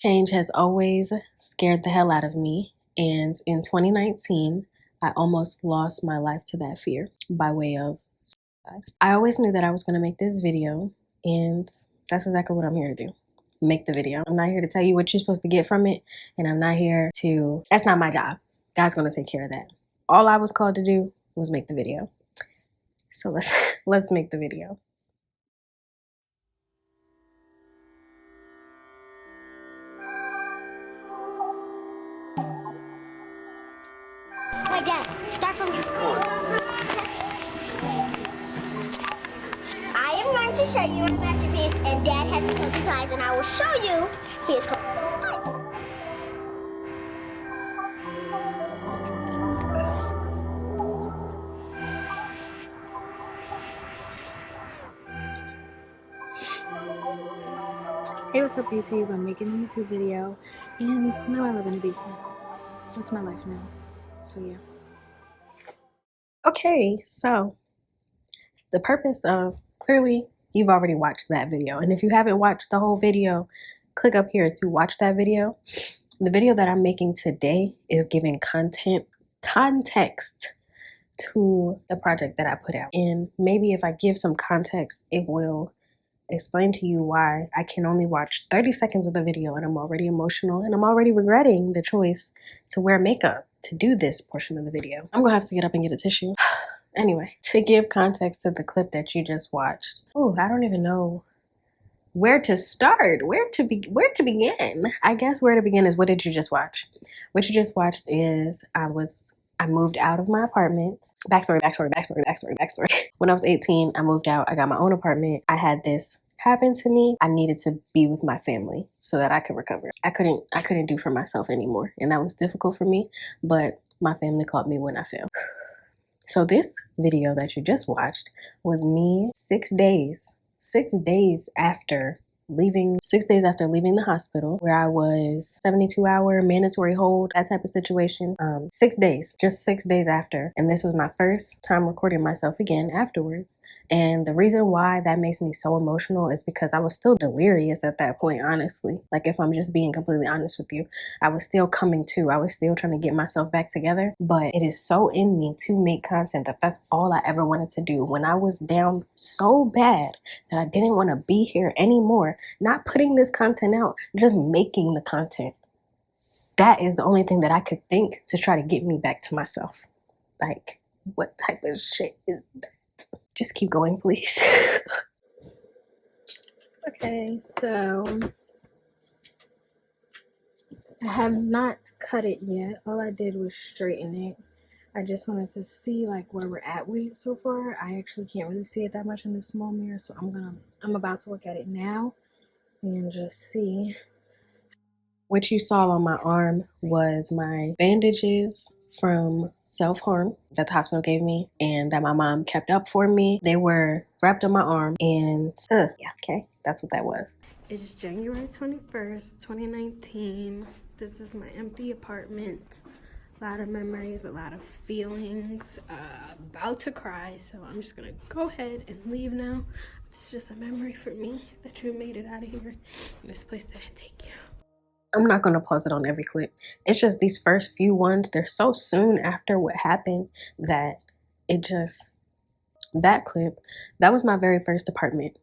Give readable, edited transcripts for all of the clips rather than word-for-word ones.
Change has always scared the hell out of me, and in 2019, I almost lost my life to that fear by way of suicide. I always knew that I was going to make this video, and that's exactly what I'm here to do. Make the video. I'm not here to tell you what you're supposed to get from it, and I'm not here to, that's not my job. God's going to take care of that. All I was called to do was make the video. So let's make the video. Hey, Dad, start from I am going to show you a masterpiece, and Dad has to close his eyes, and I will show you his Hey, what's up YouTube? I'm making a YouTube video, and now I live in a basement. That's my life now. So yeah. Okay, so the purpose of, clearly you've already watched that video, and if you haven't watched the whole video, click up here to watch that video. The video that I'm making today is giving context to the project that I put out, and maybe if I give some context, it will explain to you why I can only watch 30 seconds of the video and I'm already emotional and I'm already regretting the choice to wear makeup to do this portion of the video. I'm gonna have to get up and get a tissue. Anyway, to give context to the clip that you just watched. Oh, I don't even know where to start, where to begin. I guess where to begin is, what did you just watch? What you just watched is I moved out of my apartment. Backstory. When I was 18, I moved out. I got my own apartment. I had this happen to me. I needed to be with my family so that I could recover. I couldn't do for myself anymore, and that was difficult for me, but my family caught me when I fell. So this video that you just watched was me 6 days after leaving the hospital, where I was 72-hour mandatory hold, that type of situation. 6 days, just 6 days after. And this was my first time recording myself again afterwards. And the reason why that makes me so emotional is because I was still delirious at that point, honestly. Like, if I'm just being completely honest with you, I was still coming to. I was still trying to get myself back together. But it is so in me to make content that that's all I ever wanted to do. When I was down so bad that I didn't want to be here anymore, not putting this content out, just making the content. That is the only thing that I could think to try to get me back to myself. Like, what type of shit is that? Just keep going, please. Okay, so I have not cut it yet. All I did was straighten it. I just wanted to see like where we're at with it so far. I actually can't really see it that much in the small mirror, so I'm about to look at it now and just see. What you saw on my arm was my bandages from self-harm that the hospital gave me and that my mom kept up for me. They were wrapped on my arm, and yeah, okay, that's what that was. It's January 21st, 2019. This is my empty apartment. A lot of memories, a lot of feelings, about to cry, so I'm just gonna go ahead and leave now. It's just a memory for me that you made it out of here. This place didn't take you. I'm not going to pause it on every clip. It's just these first few ones, they're so soon after what happened that that clip, that was my very first apartment.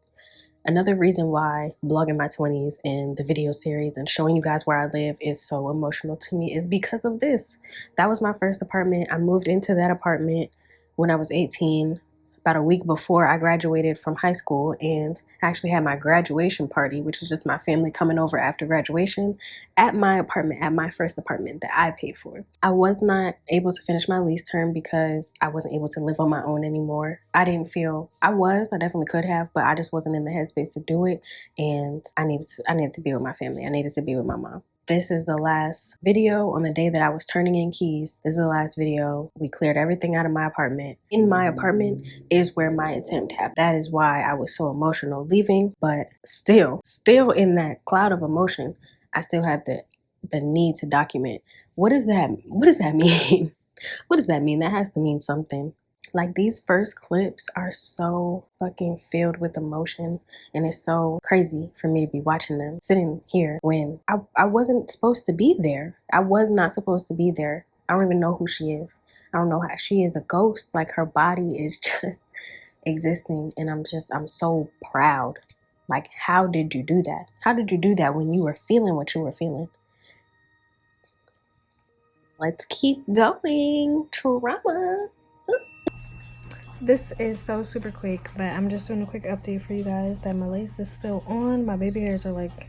Another reason why blogging my 20s and the video series and showing you guys where I live is so emotional to me is because of this. That was my first apartment. I moved into that apartment when I was 18, about a week before I graduated from high school, and actually had my graduation party, which is just my family coming over after graduation, at my apartment, at my first apartment that I paid for. I was not able to finish my lease term because I wasn't able to live on my own anymore. I definitely could have, but I just wasn't in the headspace to do it, and I needed to be with my family. I needed to be with my mom. This is the last video on the day that I was turning in keys. This is the last video. We cleared everything out of my apartment. In my apartment is where my attempt happened. That is why I was so emotional leaving, but still in that cloud of emotion, I still had the need to document. What does that mean? What does that mean? That has to mean something. Like, these first clips are so fucking filled with emotion, and it's so crazy for me to be watching them sitting here when I wasn't supposed to be there. I was not supposed to be there. I don't even know who she is. I don't know how she is a ghost. Like, her body is just existing, and I'm so proud. Like, how did you do that? How did you do that when you were feeling what you were feeling? Let's keep going. Trauma. This is so super quick, but I'm just doing a quick update for you guys that my lace is still on. My baby hairs are like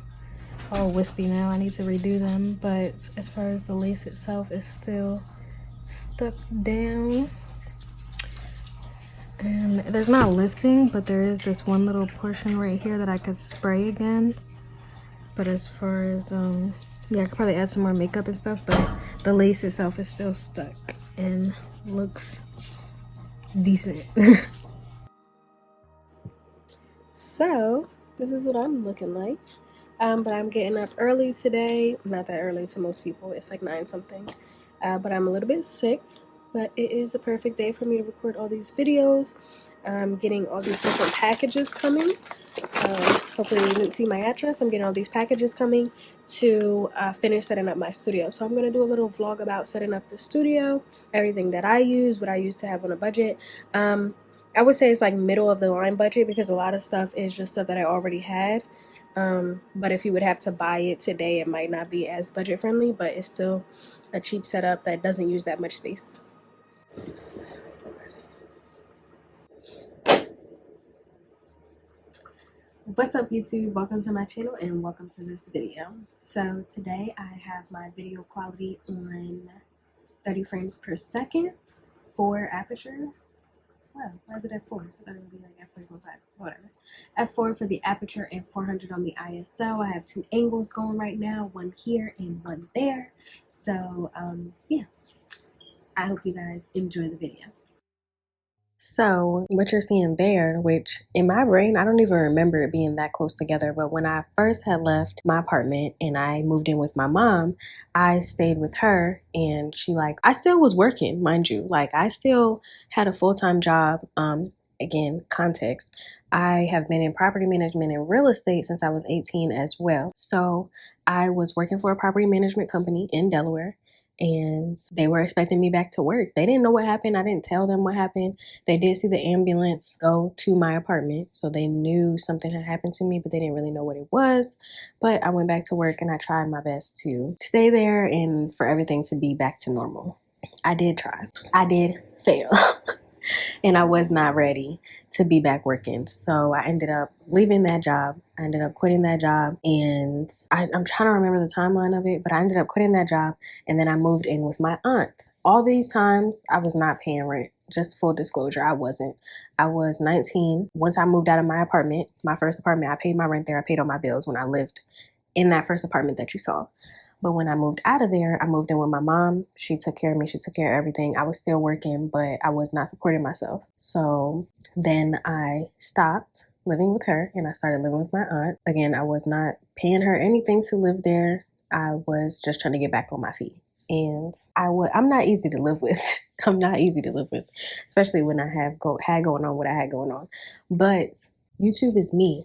all wispy now. I need to redo them, but as far as the lace itself is still stuck down. And there's not lifting, but there is this one little portion right here that I could spray again. But as far as yeah, I could probably add some more makeup and stuff, but the lace itself is still stuck and looks decent. So this is what I'm looking like. But I'm getting up early today. Not that early to most people. It's like 9 something. But I'm a little bit sick. But it is a perfect day for me to record all these videos. I'm getting all these different packages coming. Hopefully you didn't see my address. I'm getting all these packages coming to finish setting up my studio. So I'm going to do a little vlog about setting up the studio, everything that I use, what I used to have on a budget. I would say it's like middle of the line budget because a lot of stuff is just stuff that I already had. But if you would have to buy it today, it might not be as budget friendly, but it's still a cheap setup that doesn't use that much space. What's up, YouTube? Welcome to my channel and welcome to this video. So today I have my video quality on 30 frames per second for aperture. Wow, why is it at 4? I thought it would be like f3.5, whatever. F4 for the aperture and 400 on the ISO. I have 2 angles going right now, one here and one there. So yeah, I hope you guys enjoy the video. So what you're seeing there, which in my brain, I don't even remember it being that close together. But when I first had left my apartment and I moved in with my mom, I stayed with her and I still was working, mind you. Like, I still had a full-time job. Again, context. I have been in property management and real estate since I was 18 as well. So I was working for a property management company in Delaware. And they were expecting me back to work. They didn't know what happened. I didn't tell them what happened. They did see the ambulance go to my apartment, so they knew something had happened to me, but they didn't really know what it was. But I went back to work and I tried my best to stay there and for everything to be back to normal. I did try. I did fail. And I was not ready to be back working. So I ended up leaving that job. I ended up quitting that job, and I'm trying to remember the timeline of it, but I ended up quitting that job, and then I moved in with my aunt. All these times I was not paying rent. Just full disclosure, I wasn't. I was 19. Once I moved out of my apartment, my first apartment, I paid my rent there. I paid all my bills when I lived in that first apartment that you saw. But when I moved out of there, I moved in with my mom. She took care of me. She took care of everything. I was still working, but I was not supporting myself. So then I stopped living with her and I started living with my aunt. Again, I was not paying her anything to live there. I was just trying to get back on my feet. And I'm not easy to live with. I'm not easy to live with, especially when I had going on what I had going on. But YouTube is me.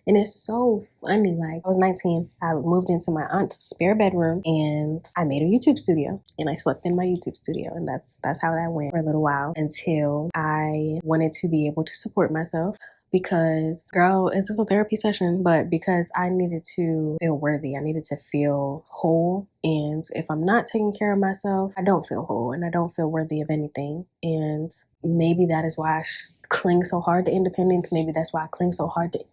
And it's so funny. Like, I was 19, I moved into my aunt's spare bedroom and I made a YouTube studio and I slept in my YouTube studio. And that's how that went for a little while until I wanted to be able to support myself because, girl, it's just a therapy session, but because I needed to feel worthy, I needed to feel whole. And if I'm not taking care of myself, I don't feel whole and I don't feel worthy of anything. And maybe that is why I cling so hard to independence. Maybe that's why I cling so hard to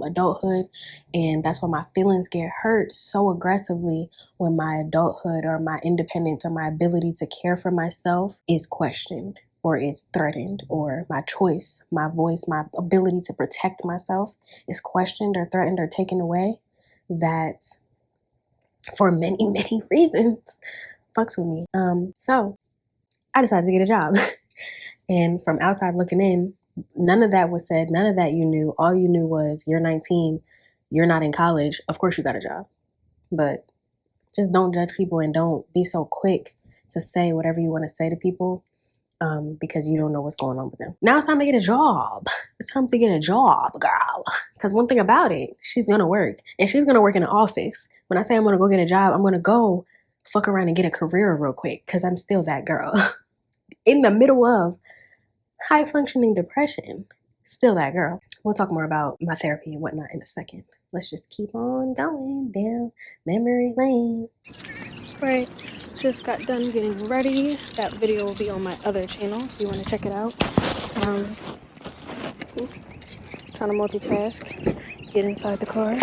adulthood, and that's why my feelings get hurt so aggressively when my adulthood or my independence or my ability to care for myself is questioned or is threatened, or my choice, my voice, my ability to protect myself is questioned or threatened or taken away. That for many, many reasons fucks with me. So I decided to get a job. And from outside looking in, none of that was said. None of that you knew. All you knew was you're 19, you're not in college. Of course you got a job. But just don't judge people and don't be so quick to say whatever you want to say to people. because you don't know what's going on with them. Now it's time to get a job. It's time to get a job, girl. Because one thing about it, she's going to work. And she's going to work in an office. When I say I'm going to go get a job, I'm going to go fuck around and get a career real quick. Because I'm still that girl. In the middle of high functioning depression. Still that girl. We'll talk more about my therapy and whatnot in a second. Let's just keep on going down memory lane. Right, just got done getting ready. That video will be on my other channel if you want to check it out. Oops, trying to multitask. Get inside the car.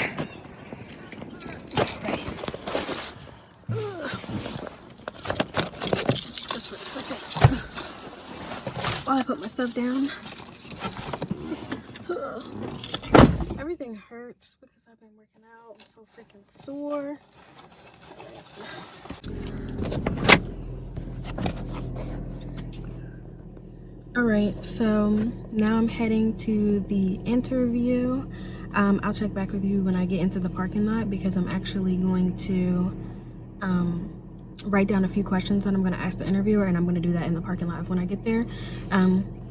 Right. Just for a second. While I put my stuff down. Everything hurts because I've been working out. I'm so freaking sore. Alright, so now I'm heading to the interview. I'll check back with you when I get into the parking lot because I'm actually going to write down a few questions that I'm going to ask the interviewer, and I'm going to do that in the parking lot when I get there.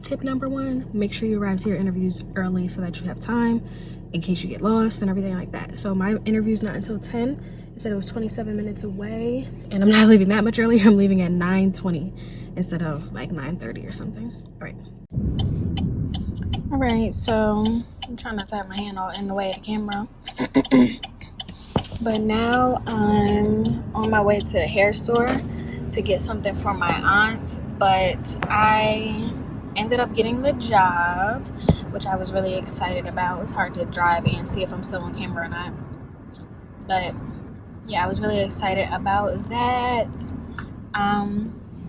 Tip number 1, make sure you arrive to your interviews early so that you have time in case you get lost and everything like that. So my interview's not until 10. It said it was 27 minutes away, and I'm not leaving that much earlier. I'm leaving at 9:20 instead of like 9:30 or something. All right, so I'm trying not to have my hand all in the way of the camera. But now I'm on my way to the hair store to get something for my aunt, but I ended up getting the job, which I was really excited about. It was hard to drive and see if I'm still on camera or not, but yeah, I was really excited about that.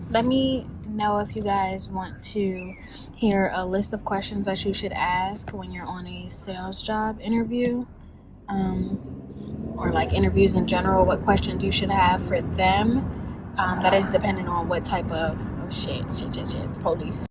Let me know if you guys want to hear a list of questions that you should ask when you're on a sales job interview, or like interviews in general, what questions you should have for them. That is depending on what type of police.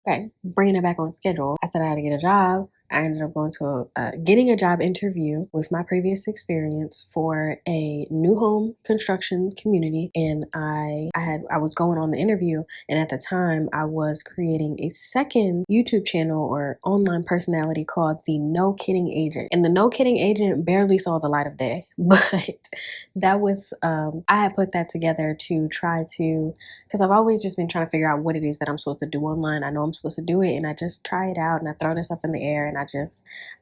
Okay, bringing it back on schedule. I said I had to get a job. I ended up going to getting a job interview with my previous experience for a new home construction community, and I was going on the interview, and at the time I was creating a second YouTube channel or online personality called the No Kidding Agent, and the No Kidding Agent barely saw the light of day, but that was I had put that together to try to, because I've always just been trying to figure out what it is that I'm supposed to do online. I know I'm supposed to do it, and I just try it out, and I throw this up in the air, and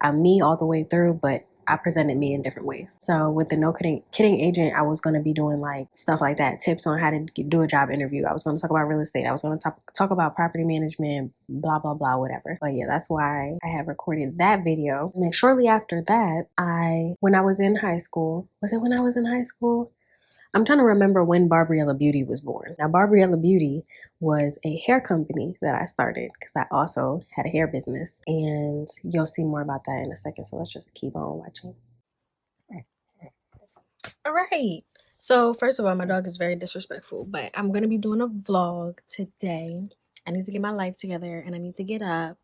I'm me all the way through, but I presented me in different ways. So with the No Kidding Agent, I was going to be doing like stuff like that, tips on how to do a job interview. I was going to talk about real estate. I was going to talk about property management, blah, blah, blah, whatever. But yeah, that's why I had recorded that video. And then shortly after that, when I was in high school, was it when I was in high school? I'm trying to remember when Briya Beauty was born. Now, Briya Beauty was a hair company that I started because I also had a hair business. And you'll see more about that in a second. So let's just keep on watching. All right. So first of all, my dog is very disrespectful, but I'm going to be doing a vlog today. I need to get my life together and I need to get up.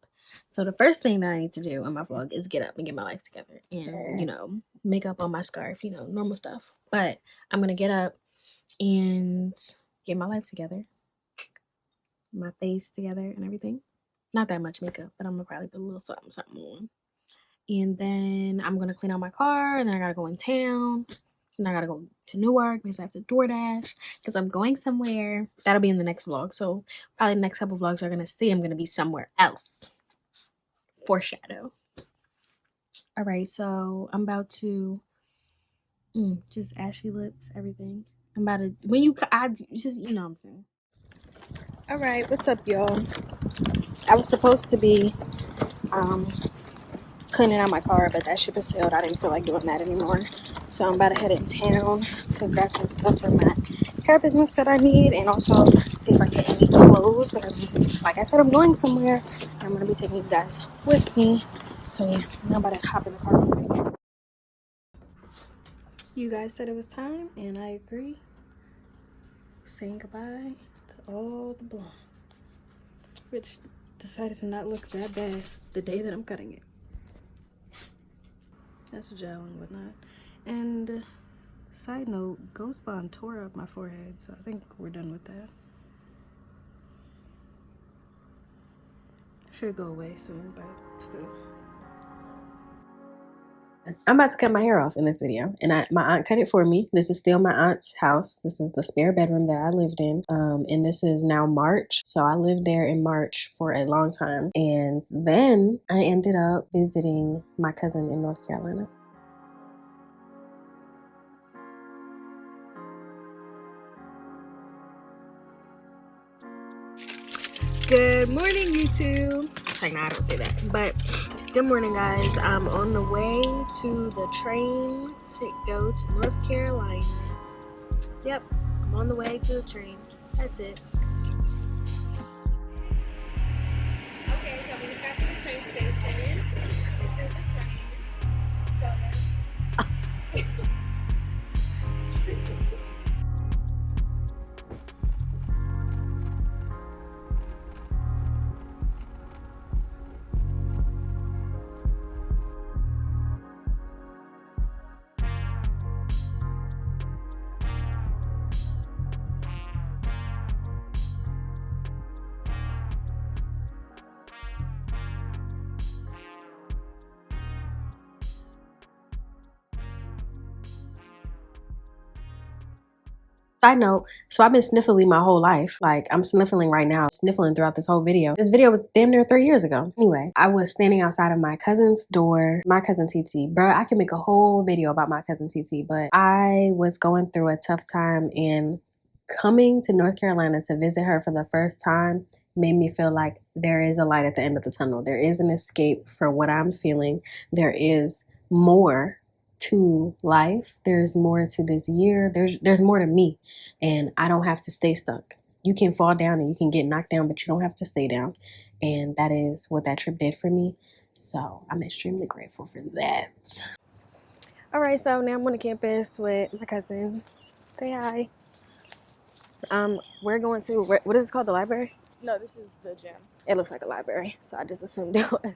So the first thing that I need to do on my vlog is get up and get my life together and, make up on my scarf, normal stuff. But I'm going to get up and get my life together, my face together and everything. Not that much makeup, but I'm going to probably put a little something on. And then I'm going to clean out my car, and then I got to go in town. And I got to go to Newark because I have to DoorDash because I'm going somewhere. That'll be in the next vlog. So probably the next couple vlogs you're going to see, I'm going to be somewhere else. Foreshadow. All right, so I'm about to just ashy lips, everything. I'm about to, what I'm saying. All right, what's up, y'all? I was supposed to be cleaning out my car, but that ship has sailed. I didn't feel like doing that anymore. So I'm about to head in town to grab some stuff for my hair business that I need, and also see if I get any clothes. But like I said, I'm going somewhere. I'm going to be taking you guys with me. So yeah, I'm about to hop in the car real quick. You guys said it was time, and I agree. Saying goodbye to all the blonde, which decided to not look that bad the day that I'm cutting it. That's gel and whatnot. And side note, Ghost Bond tore up my forehead, so I think we're done with that. Should go away soon, but still. I'm about to cut my hair off in this video, and my aunt cut it for me. This is still my aunt's house. This is the spare bedroom that I lived in, and this is now March. So I lived there in March for a long time, and then I ended up visiting my cousin in North Carolina. Good morning, YouTube. Like, no, I don't say that, but good morning, guys. I'm on the way to the train to go to North Carolina. Yep, I'm on the way to the train. That's it. Okay, so we just got to the train station. This is the train. So Side note, so I've been sniffling my whole life. Like, I'm sniffling right now, sniffling throughout this whole video. This video was damn near 3 years ago. Anyway, I was standing outside of my cousin's door, my cousin TT. Bruh, I can make a whole video about my cousin TT, but I was going through a tough time, and coming to North Carolina to visit her for the first time made me feel like there is a light at the end of the tunnel. There is an escape for what I'm feeling. There is more to life. There's more to this year. There's more to me, and I don't have to stay stuck. You can fall down and you can get knocked down, but you don't have to stay down. And that is what that trip did for me. So I'm extremely grateful for that. all right, so now I'm on the campus with my cousin. Say hi. We're going to, what is it called, the library? No, this is the gym. It looks like a library, so I just assumed it was.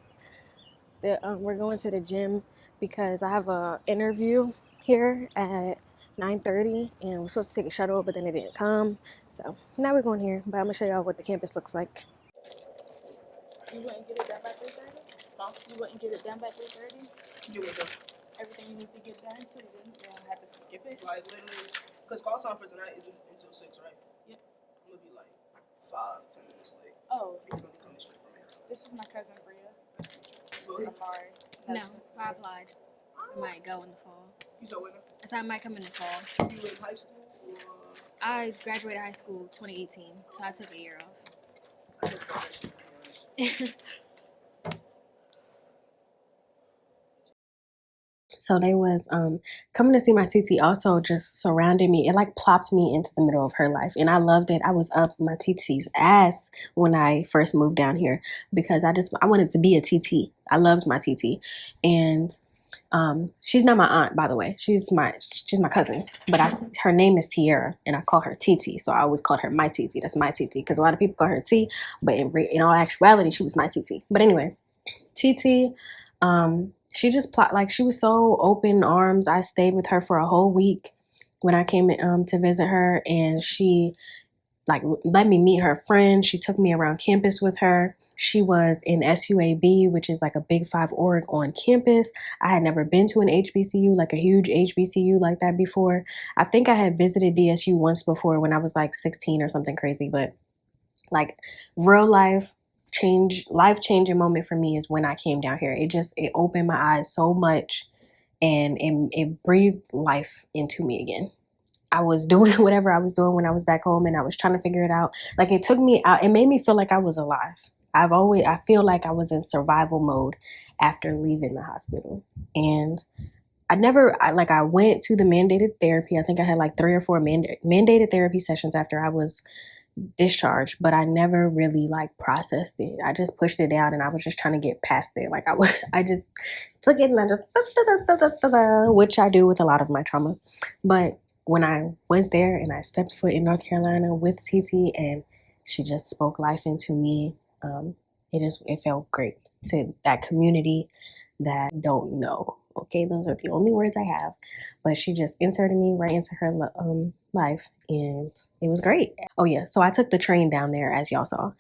We're going to the gym because I have a interview here at 9:30, and we're supposed to take a shuttle, but then it didn't come. So now we're going here, but I'm gonna show y'all what the campus looks like. You wouldn't get it done by 3:30? Huh? You wouldn't get it done by 3:30? You would do Everything you need to get done, so then you don't have to skip it. like literally, because call time for tonight isn't until 6, right? Yep. I'm gonna be like 5-10 minutes late. Oh, Because I'm coming straight from here. this is my cousin Briya. This is Who? Amari. No, I applied. I might go in the fall. You said when? So I might come in the fall. You in high school or? I graduated high school 2018, so I took a year off. I didn't know that shit, to be honest. So they was coming to see my TT also just surrounded me. It like plopped me into the middle of her life, and I loved it. I was up my TT's ass when I first moved down here because I wanted to be a TT. I loved my TT, and she's not my aunt, by the way. She's my cousin, but her name is Tiara, and I call her TT. So I always called her my TT. That's my TT because a lot of people call her T, but in all actuality, she was my TT. But anyway, TT. She just she was so open arms. I stayed with her for a whole week when I came to visit her, and she like let me meet her friends. She took me around campus with her. She was in SUAB, which is like a Big 5 org on campus. I had never been to an HBCU, like a huge HBCU like that before. I think I had visited DSU once before when I was like 16 or something crazy, but like real life-changing moment for me is when I came down here. It opened my eyes so much, and it breathed life into me again. I was doing whatever I was doing when I was back home, and I was trying to figure it out. Like, it took me out. It made me feel like I was alive. I feel like I was in survival mode after leaving the hospital. And I went to the mandated therapy. I think I had like 3 or 4 mandated therapy sessions after I was discharged, but I never really like processed it. I just pushed it down, and I was just trying to get past it. Like I just took it, and I just which I do with a lot of my trauma. But when I was there and I stepped foot in North Carolina with TT, and she just spoke life into me, it felt great. To that community that I don't know. Okay, those are the only words I have. But she just inserted me right into her life, and it was great. Oh yeah, so I took the train down there, as y'all saw.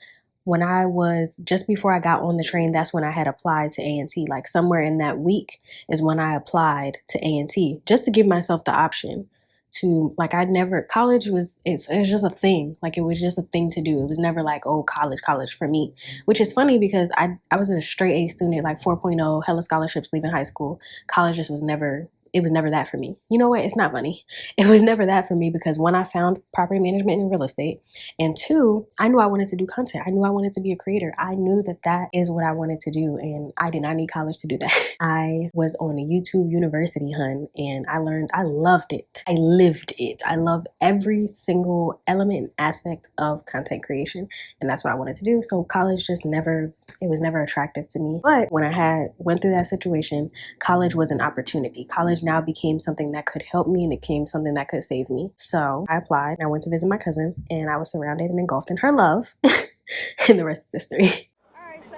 when I was just before I got on the train, that's when I had applied to A&T. Like somewhere in that week is when I applied to A&T just to give myself the option to, like, I'd never, college was, it's just a thing. Like, it was just a thing to do. It was never like, oh, college for me, which is funny because I was a straight A student, like 4.0, hella scholarships leaving high school. College just was never, it was never that for me. You know what? It's not funny. It was never that for me because one, I found property management and real estate. And two, I knew I wanted to do content. I knew I wanted to be a creator. I knew that that is what I wanted to do. And I did not need college to do that. I was on a YouTube university, hun, and I learned, I loved it. I lived it. I love every single element and aspect of content creation. And that's what I wanted to do. So college just never, it was never attractive to me. But when I went through that situation, college was an opportunity. College now became something that could help me and it became something that could save me. So I applied and I went to visit my cousin and I was surrounded and engulfed in her love. And the rest is history. Alright, so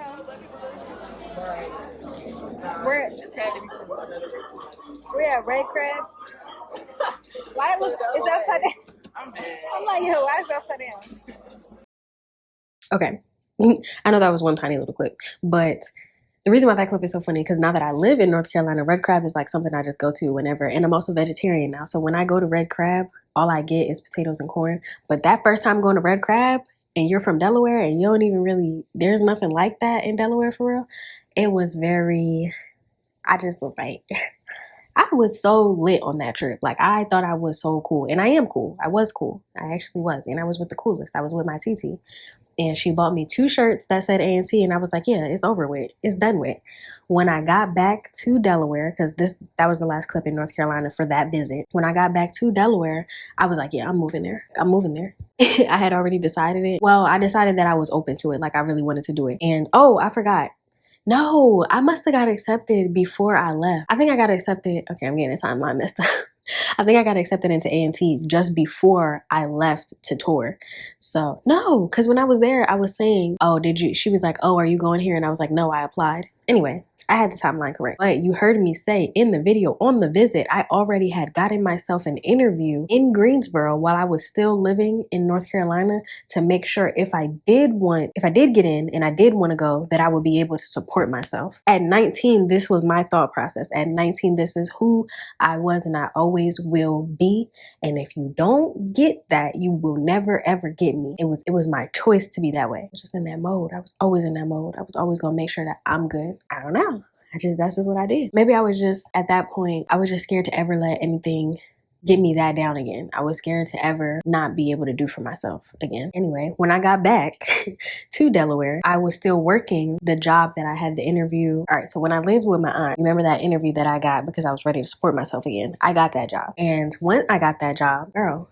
we're at Red Crab. Why it look, is it upside down? I'm like, yo, why is it upside down? Okay. I know that was one tiny little clip, but the reason why that clip is so funny, because now that I live in North Carolina, Red Crab is like something I just go to whenever, and I'm also vegetarian now. So when I go to Red Crab, all I get is potatoes and corn. But that first time going to Red Crab, and you're from Delaware, and you don't even really, there's nothing like that in Delaware for real. It was very, I just was like, I was so lit on that trip. Like, I thought I was so cool, and I am cool. I was cool. I actually was, and I was with the coolest. I was with my TT. And she bought me 2 shirts that said A&T, and I was like, yeah, it's over with. It's done with. When I got back to Delaware, because that was the last clip in North Carolina for that visit. When I got back to Delaware, I was like, yeah, I'm moving there. I'm moving there. I had already decided it. Well, I decided that I was open to it. Like, I really wanted to do it. And, oh, I forgot. No, I must have got accepted before I left. I think I got accepted. Okay, I'm getting the timeline messed up. I think I got accepted into A&T just before I left to tour. So no, because when I was there, I was saying, oh, did you? She was like, oh, are you going here? And I was like, no, I applied. Anyway, I had the timeline correct. But you heard me say in the video on the visit, I already had gotten myself an interview in Greensboro while I was still living in North Carolina to make sure if I did get in and I did want to go, that I would be able to support myself. At 19, this was my thought process. At 19, this is who I was and I always will be. And if you don't get that, you will never ever get me. It was my choice to be that way. I was just in that mode. I was always in that mode. I was always gonna make sure that I'm good. I don't know. That's just what I did. Maybe I was just, at that point, I was just scared to ever let anything get me that down again. I was scared to ever not be able to do for myself again. Anyway, when I got back to Delaware, I was still working the job that I had the interview. All right, so when I lived with my aunt, remember that interview that I got because I was ready to support myself again? I got that job. And when I got that job, girl,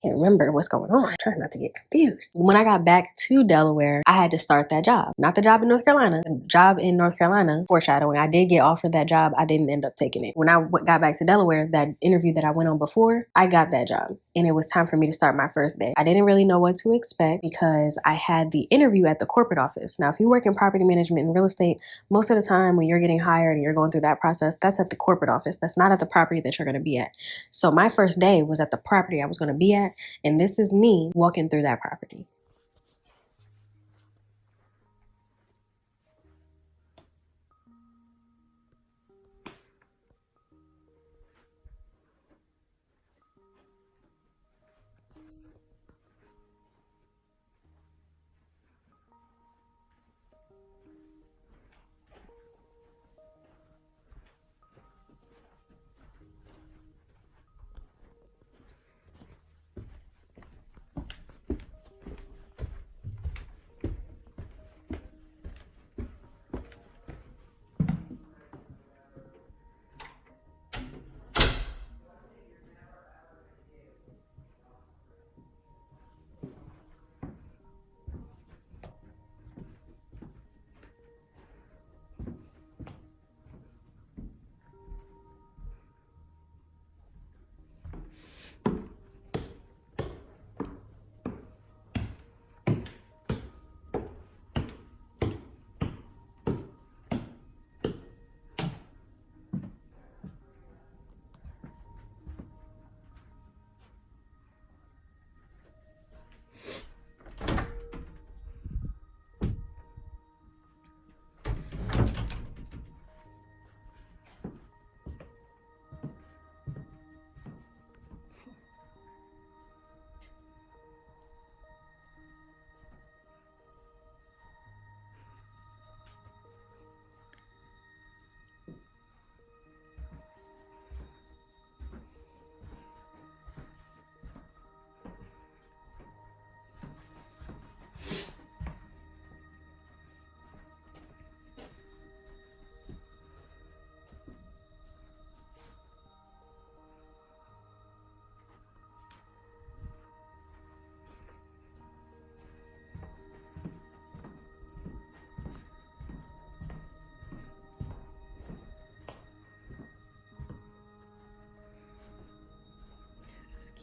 can't remember what's going on. I'm trying not to get confused. When I got back to Delaware, I had to start that job. Not the job in North Carolina. The job in North Carolina, foreshadowing, I did get offered that job. I didn't end up taking it. When I got back to Delaware, that interview that I went on before, I got that job. And it was time for me to start my first day. I didn't really know what to expect because I had the interview at the corporate office. Now, if you work in property management and real estate, most of the time when you're getting hired and you're going through that process, that's at the corporate office. That's not at the property that you're going to be at. So my first day was at the property I was going to be at. And this is me walking through that property.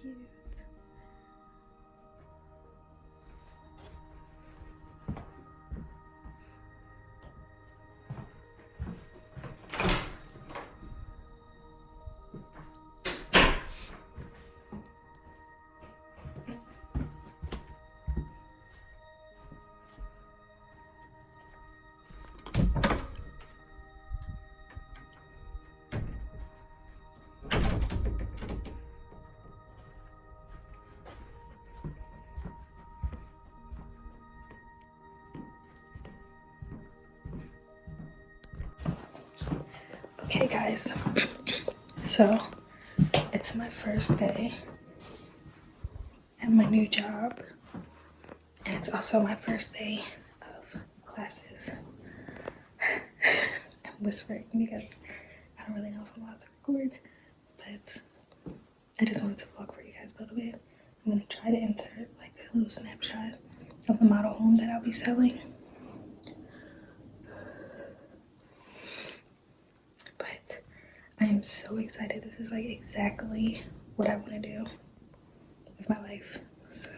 cute. Okay guys, so it's my first day at my new job, and it's also my first day of classes. I'm whispering because I don't really know if I'm allowed to record, but I just wanted to vlog for you guys a little bit. I'm gonna try to insert like a little snapshot of the model home that I'll be selling. But I am so excited. This is like exactly what I want to do with my life. So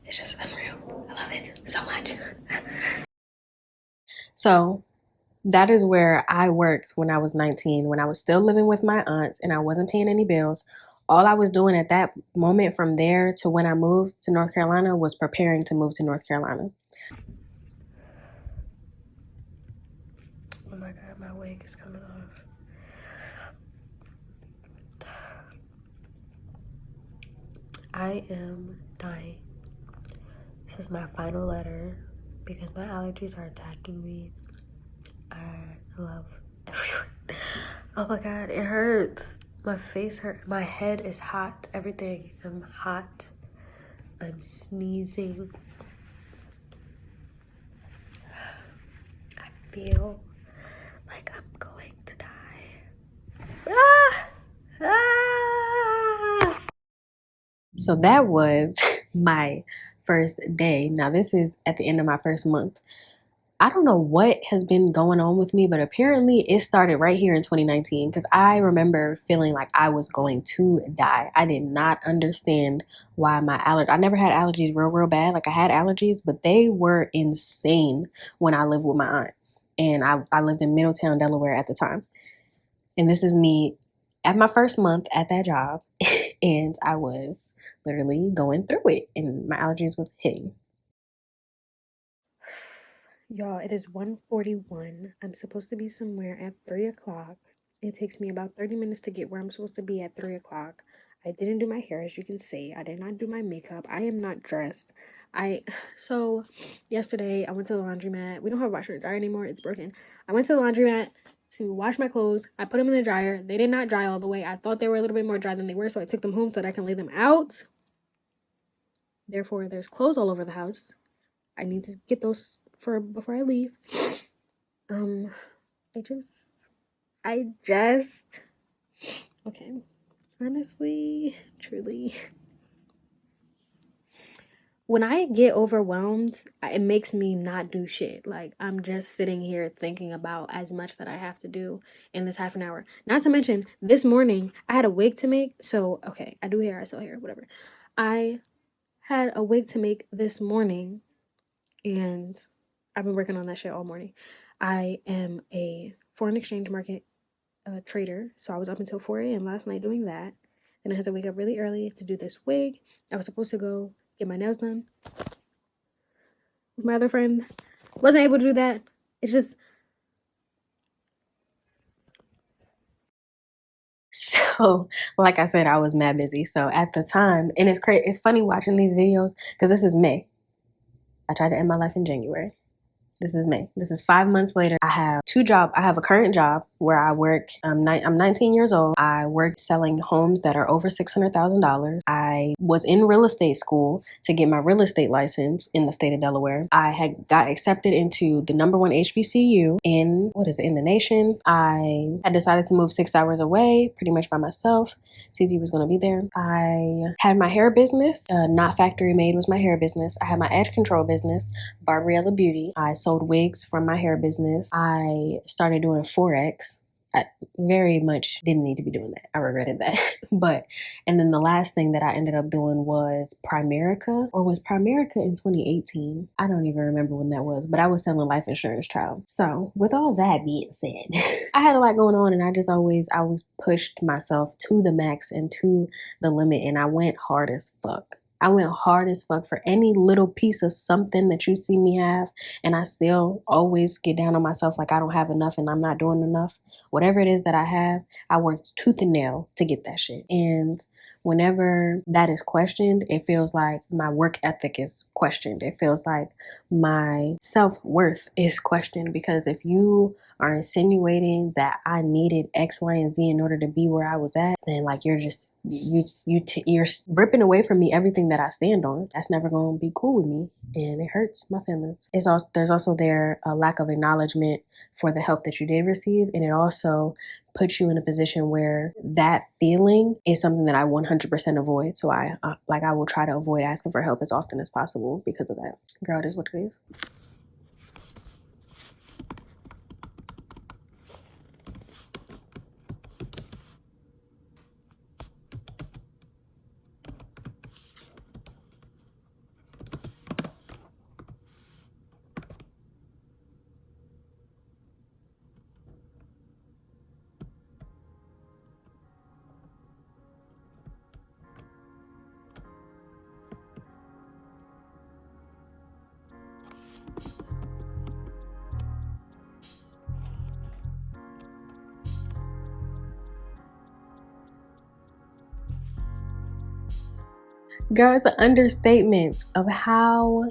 it's just unreal. I love it so much. So that is where I worked when I was 19, when I was still living with my aunts and I wasn't paying any bills. All I was doing at that moment from there to when I moved to North Carolina was preparing to move to North Carolina. Oh my God, my wig is coming off. I am dying. This is my final letter because my allergies are attacking me. I love everyone. Oh my God, it hurts. My face hurts. My head is hot. Everything. I'm hot. I'm sneezing. I feel like I'm going to die. So that was my first day. Now this is at the end of my first month. I don't know what has been going on with me, but apparently it started right here in 2019 because I remember feeling like I was going to die. I did not understand why my allergies, I never had allergies real bad. Like I had allergies, but they were insane when I lived with my aunt. And I lived in Middletown, Delaware at the time. And this is me at my first month at that job. And I was literally going through it and my allergies was hitting. Y'all, it is 1:41. I'm supposed to be somewhere at 3 o'clock. It takes me about 30 minutes to get where I'm supposed to be at 3 o'clock. I didn't do my hair, as you can see. I did not do my makeup. I am not dressed. So yesterday I went to the laundromat. We don't have a washer and dryer anymore. It's broken. I went to the laundromat to wash my clothes. I put them in the dryer. They did not dry all the way. I thought they were a little bit more dry than they were, so I took them home so that I can lay them out. Therefore, there's clothes all over the house. I need to get those before I leave. Okay. Honestly, truly, when I get overwhelmed, it makes me not do shit. Like, I'm just sitting here thinking about as much that I have to do in this half an hour. Not to mention, this morning, I had a wig to make. So, okay, I do hair, I sell hair, whatever. I had a wig to make this morning, and I've been working on that shit all morning. I am a foreign exchange market trader, so I was up until 4 a.m. last night doing that. Then I had to wake up really early to do this wig. I was supposed to go get my nails done with my other friend. Wasn't able to do that. It's just... So, like I said, I was mad busy. So at the time, and it's funny watching these videos because this is May. I tried to end my life in January. This is May. This is 5 months later. I have two jobs. I have a current job where I work. I'm 19 years old. I work selling homes that are over $600,000. I was in real estate school to get my real estate license in the state of Delaware. I had got accepted into the #1 HBCU in the nation. I had decided to move 6 hours away, pretty much by myself. TZ was going to be there. I had my hair business. Not Factory Made was my hair business. I had my edge control business, Briya Beauty. I sold wigs from my hair business. I started doing Forex I very much didn't need to be doing that. I regretted that. And then the last thing that I ended up doing was Primerica, or was Primerica in 2018? I don't even remember when that was, but I was selling life insurance, child. So with all that being said, I had a lot going on, and I always pushed myself to the max and to the limit, and I went hard as fuck. I went hard as fuck for any little piece of something that you see me have, and I still always get down on myself like I don't have enough and I'm not doing enough. Whatever it is that I have, I worked tooth and nail to get that shit. And whenever that is questioned, it feels like my work ethic is questioned. It feels like my self-worth is questioned, because if you are insinuating that I needed X, Y, and Z in order to be where I was at, then like you're ripping away from me everything that I stand on. That's never going to be cool with me, and it hurts my feelings. There's also a lack of acknowledgement for the help that you did receive, and it also puts you in a position where that feeling is something that I 100% avoid. So I will try to avoid asking for help as often as possible because of that. Girl, it is what it is. Girl, it's an understatement of how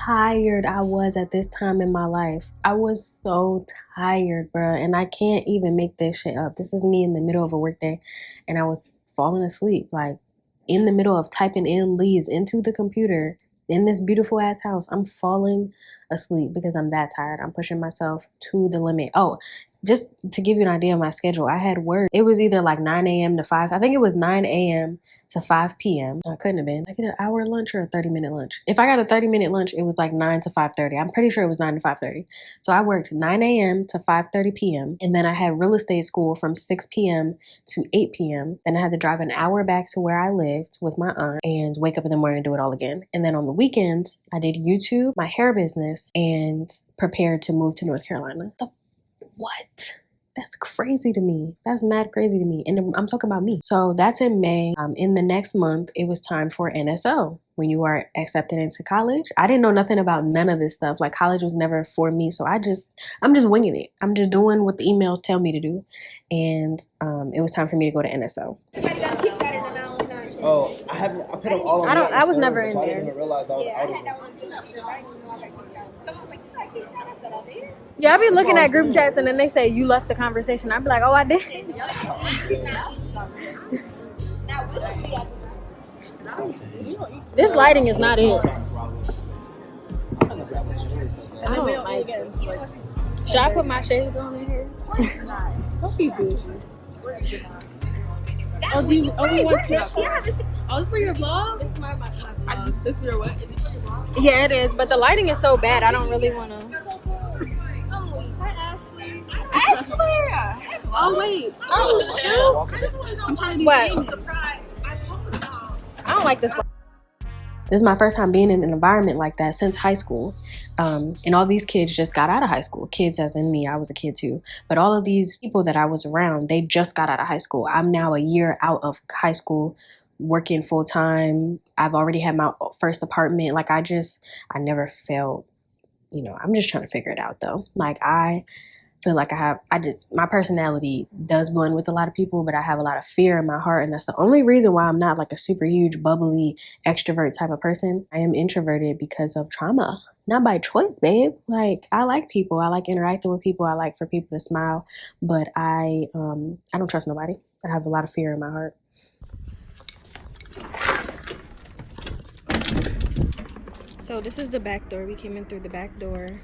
tired I was at this time in my life. I was so tired, bruh, and I can't even make this shit up. This is me in the middle of a workday, and I was falling asleep, like in the middle of typing in leads into the computer in this beautiful ass house. I'm falling asleep because I'm that tired. I'm pushing myself to the limit. Oh, just to give you an idea of my schedule, I had work. It was either like 9 a.m. to 5. I think it was 9 a.m. to 5 p.m. I couldn't have been. I get an hour lunch or a 30-minute lunch. If I got a 30-minute lunch, it was like 9 to 5:30. I'm pretty sure it was 9 to 5:30. So I worked 9 a.m. to 5:30 p.m. And then I had real estate school from 6 p.m. to 8 p.m. Then I had to drive an hour back to where I lived with my aunt and wake up in the morning and do it all again. And then on the weekends, I did YouTube, my hair business, and prepared to move to North Carolina. What? That's crazy to me. That's mad crazy to me. And I'm talking about me. So that's in May. In the next month, it was time for NSO. When you are accepted into college, I didn't know nothing about none of this stuff. Like, college was never for me. So I'm just winging it. I'm just doing what the emails tell me to do. And it was time for me to go to NSO. Oh, I put them all on. I was never in so there. I didn't even realize I was out of them. Yeah, I be looking at group chats and then they say you left the conversation. I be like, oh, I did. This lighting is not it. I don't like it. Should I put my shades on in here? Don't be bougie. Oh, we want to. Oh, this for your vlog? This is my vlog. This is your what? Is it for your vlog? Yeah, it is. But the lighting is so bad, I don't really want to. Hi, Ashley. Ashley! Oh, wait. Oh, shoot. I'm trying to What? I'm surprised. I told y'all. I don't like this. This is my first time being in an environment like that since high school. And all these kids just got out of high school. Kids as in me, I was a kid too. But all of these people that I was around, they just got out of high school. I'm now a year out of high school, working full time. I've already had my first apartment. Like, I never felt, I'm just trying to figure it out though. Like, I feel like my personality does blend with a lot of people, but I have a lot of fear in my heart. And that's the only reason why I'm not like a super huge, bubbly, extrovert type of person. I am introverted because of trauma, not by choice, babe. Like, I like people. I like interacting with people. I like for people to smile, but I don't trust nobody. I have a lot of fear in my heart. So this is the back door. We came in through the back door.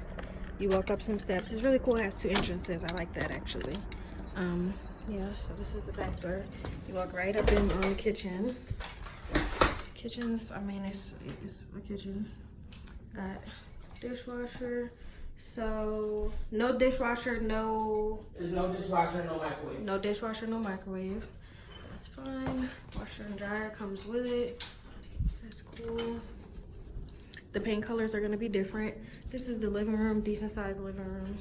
You walk up some steps. It's really cool. It has 2 entrances. I like that, actually. Yeah, so this is the back door. You walk right up in the kitchen. Kitchen's, it's a kitchen. Got dishwasher, So no dishwasher, There's no dishwasher, no microwave. no dishwasher, no microwave. That's fine. Washer and dryer comes with it. That's cool. The paint colors are gonna be different. This is the living room, decent sized living room.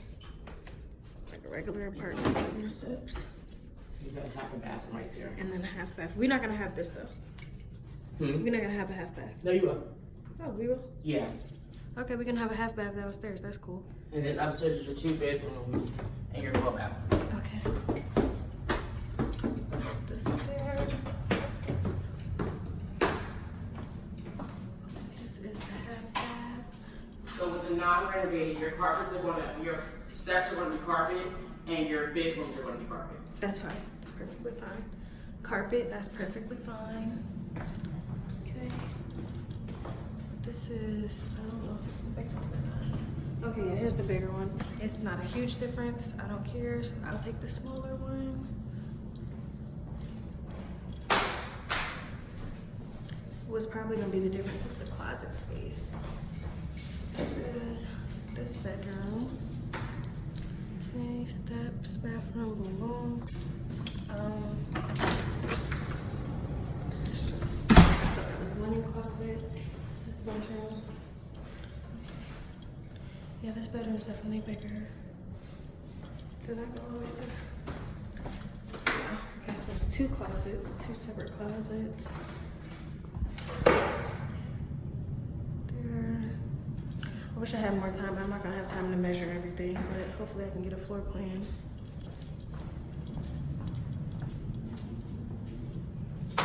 Like a regular apartment. Oops. You got half a bathroom right there. And then a half bath. We're not gonna have this though. We're not gonna have a half bath. No, you will. Oh, we will? Yeah. Okay, we can have a half bath downstairs. That's cool. And then upstairs is your 2 bedrooms and your 4 bathroom. Okay. This there. This is the half bath. So with the non-renovated, your steps are gonna be carpeted and your bedrooms are gonna be carpeted. That's fine. That's perfectly fine. Carpet, that's perfectly fine. Okay. This is, I don't know if it's the bigger one or not. Okay, yeah, here's the bigger one. It's not a huge difference. I don't care. So I'll take the smaller one. What's probably gonna be the difference is the closet space. This is this bedroom. Okay, steps, bathroom, boom, boom. This is just, I thought that was the linen closet. This is the bedroom. Yeah, this bedroom is definitely bigger. Did I go all the way through? Yeah. Okay, so it's 2 closets, 2 separate closets. There. I wish I had more time. I'm not gonna have time to measure everything, but hopefully I can get a floor plan.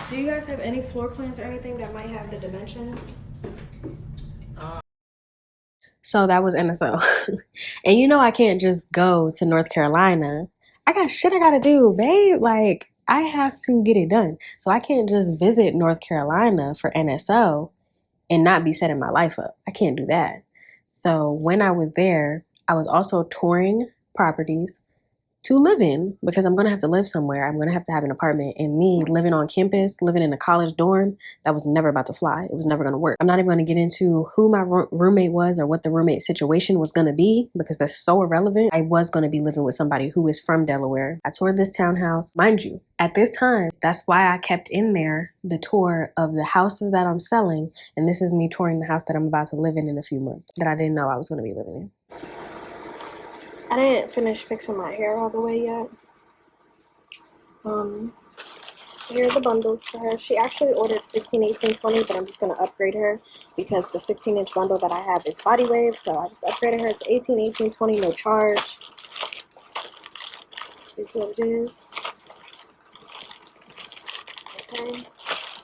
Do you guys have any floor plans or anything that might have the dimensions? So that was NSO. And you know I can't just go to North Carolina. I got shit I gotta do, babe. Like, I have to get it done. So I can't just visit North Carolina for NSO and not be setting my life up. I can't do that. So when I was there, I was also touring properties to live in because I'm going to have to live somewhere. I'm going to have an apartment, and me living on campus, living in a college dorm, that was never about to fly. It was never going to work. I'm not even going to get into who my roommate was or what the roommate situation was going to be because that's so irrelevant. I was going to be living with somebody who is from Delaware. I toured this townhouse. Mind you, at this time, that's why I kept in there the tour of the houses that I'm selling. And this is me touring the house that I'm about to live in a few months that I didn't know I was going to be living in. I didn't finish fixing my hair all the way yet. Here are the bundles for her. She actually ordered 16, 18, 20, but I'm just going to upgrade her because the 16-inch bundle that I have is body wave, so I just upgraded her to 18, 18, 20, no charge. This is what it is. Okay.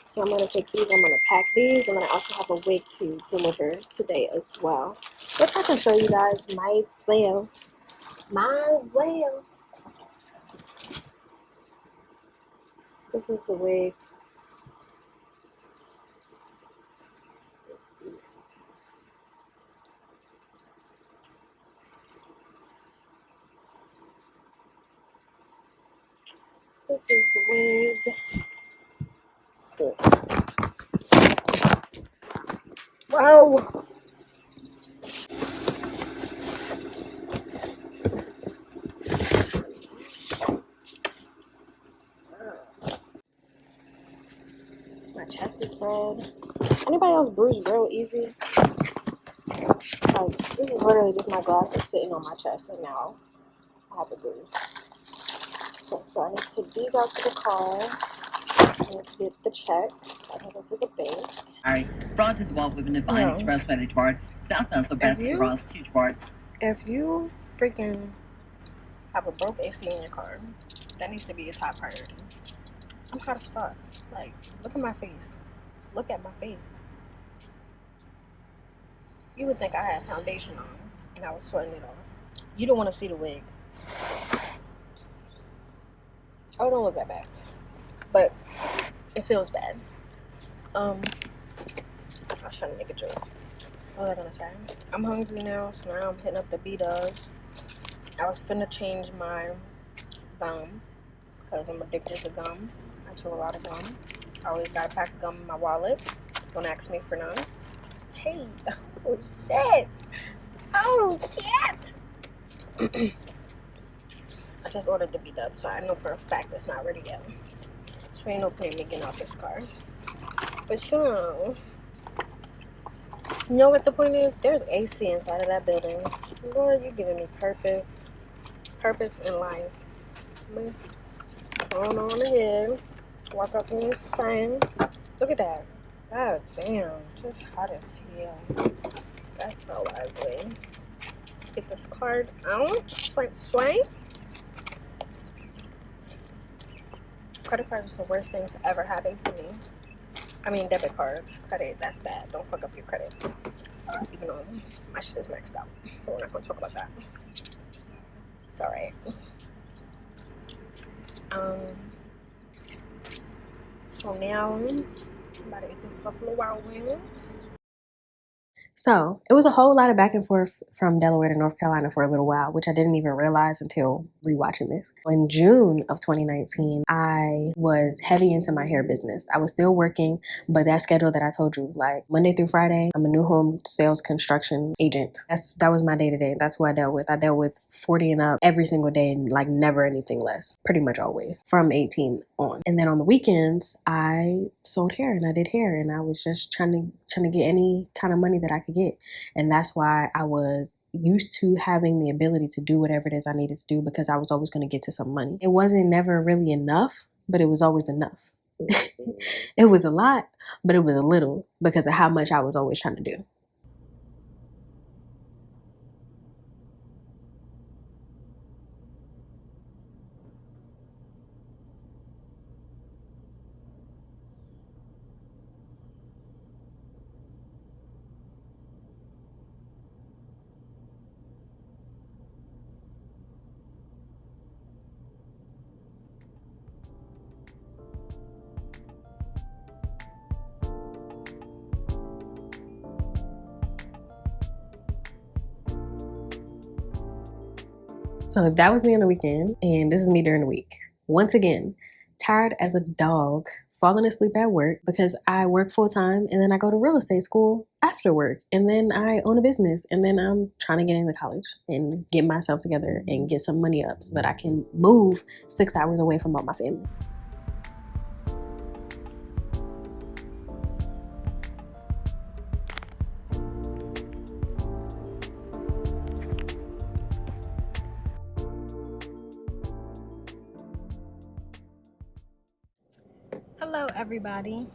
So I'm going to take these, I'm going to pack these, and then I also have a wig to deliver today as well, which I can show you guys might as well. Might as well. This is the wig. This is the wig. Wow. My chest is red. Anybody else bruise real easy? Like, this is literally just my glasses sitting on my chest, and now I have a bruise. Okay, so I need to take these out to the car. I need to get the checks. I can go to the bank. Alright, brought to the wall with an Divine Express Vantage Board, Southbound Sylvester Ross Teach Board. If you freaking have a broke AC in your car, that needs to be a top priority. I'm hot as fuck. Like, look at my face. Look at my face. You would think I had foundation on and I was sweating it off. You don't want to see the wig. Oh, don't look that bad. But it feels bad. I was trying to make a joke. What was I gonna say? I'm hungry now, so now I'm hitting up the B-Dubs. I was finna change my gum because I'm addicted to gum. I chew a lot of gum. I always got a pack of gum in my wallet. Don't ask me for none. Hey, oh shit. Oh, shit! I just ordered the beat up, so I know for a fact it's not ready yet. So ain't no point me getting out this car. But you know what the point is? There's AC inside of that building. Lord, you're giving me purpose in life. Going on ahead. Walk up in this thing. Look at that. God damn. Just hot as hell. That's so ugly. Let's get this card out. Swipe. Credit cards is the worst thing to ever happen to me. I mean, debit cards. Credit, that's bad. Don't fuck up your credit. Even though my shit is maxed out. But we're not going to talk about that. It's alright. So now, I'm about to eat this Buffalo Wild Wings. So it was a whole lot of back and forth from Delaware to North Carolina for a little while, which I didn't even realize until rewatching this. In June of 2019, I was heavy into my hair business. I was still working, but that schedule that I told you, like Monday through Friday, I'm a new home sales construction agent. That was my day-to-day. That's who I dealt with. I dealt with 40 and up every single day and like never anything less, pretty much always, from 18 on. And then on the weekends, I sold hair and I did hair, and I was just trying to get any kind of money that I could get. And that's why I was used to having the ability to do whatever it is I needed to do, because I was always going to get to some money. It wasn't never really enough, but it was always enough. It was a lot, but it was a little because of how much I was always trying to do. So that was me on the weekend, and this is me during the week. Once again, tired as a dog, falling asleep at work because I work full time, and then I go to real estate school after work, and then I own a business, and then I'm trying to get into college and get myself together and get some money up so that I can move 6 hours away from all my family. Hello everybody.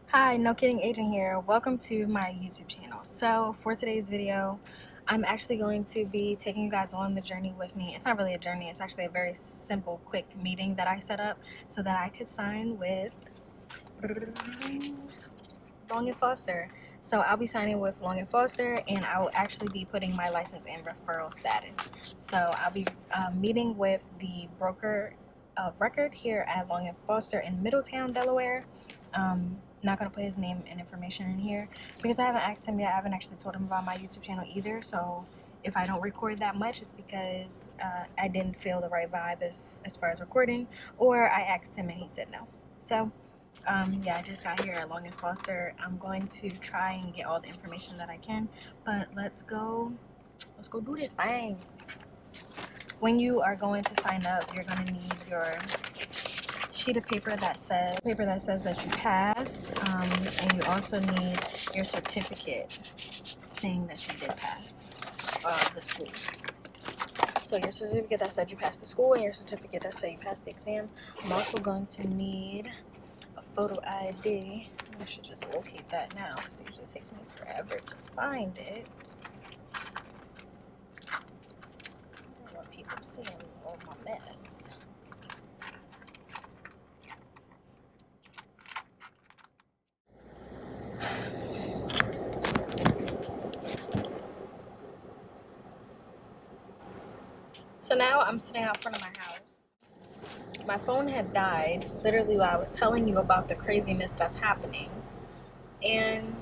Hi, No Kidding Agent here. Welcome to my YouTube channel. So for today's video, I'm actually going to be taking you guys on the journey with me. It's not really a journey, it's actually a very simple, quick meeting that I set up so that I could sign with Long & Foster. So I'll be signing with Long & Foster, and I will actually be putting my license in referral status. So I'll be meeting with the broker of record here at Long & Foster in Middletown, Delaware. Not going to put his name and information in here because I haven't asked him yet. I haven't actually told him about my YouTube channel either. So if I don't record that much, it's because I didn't feel the right vibe as far as recording, or I asked him and he said no. So yeah, I just got here at Long & Foster. I'm going to try and get all the information that I can, but let's go do this thing. When you are going to sign up, you're going to need your sheet of paper that says that you passed, and you also need your certificate saying that you did pass the school. So your certificate that said you passed the school and your certificate that said you passed the exam. I'm also going to need a photo ID. I should just locate that now because it usually takes me forever to find it. I don't want people seeing all my mess. So now I'm sitting out front of my house. My phone had died literally while I was telling you about the craziness that's happening. And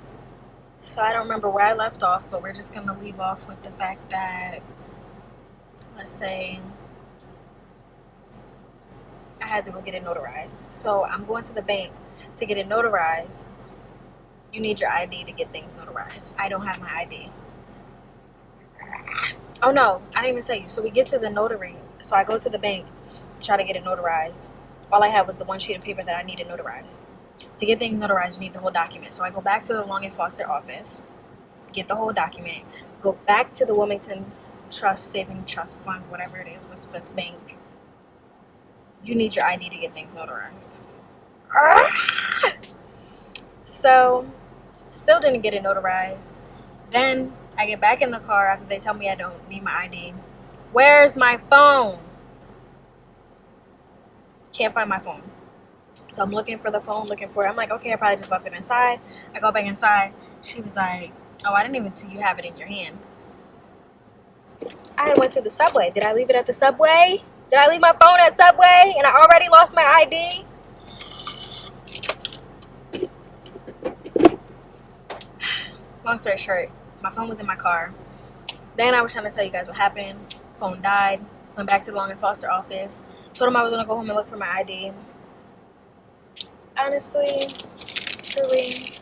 so I don't remember where I left off, but we're just going to leave off with the fact that, let's say, I had to go get it notarized. So I'm going to the bank to get it notarized. You need your ID to get things notarized. I don't have my ID. Oh no, I didn't even tell you. So we get to the notary. So I go to the bank, try to get it notarized. All I had was the one sheet of paper that I needed notarized. To get things notarized, you need the whole document. So I go back to the Long and Foster office, get the whole document, go back to the Wilmington Trust Saving Trust Fund, whatever it is, West First Bank. You need your ID to get things notarized. So, still didn't get it notarized. Then I get back in the car after they tell me I don't need my ID. Where's my phone? Can't find my phone. So I'm looking for the phone, looking for it. I'm like, okay, I probably just left it inside. I go back inside. She was like, oh, I didn't even see you have it in your hand. I went to the Subway. Did I leave it at the Subway? Did I leave my phone at Subway and I already lost my ID? Long story short, my phone was in my car. Then I was trying to tell you guys what happened. Phone died. Went back to the Long and Foster office. Told them I was going to go home and look for my ID. Honestly, truly.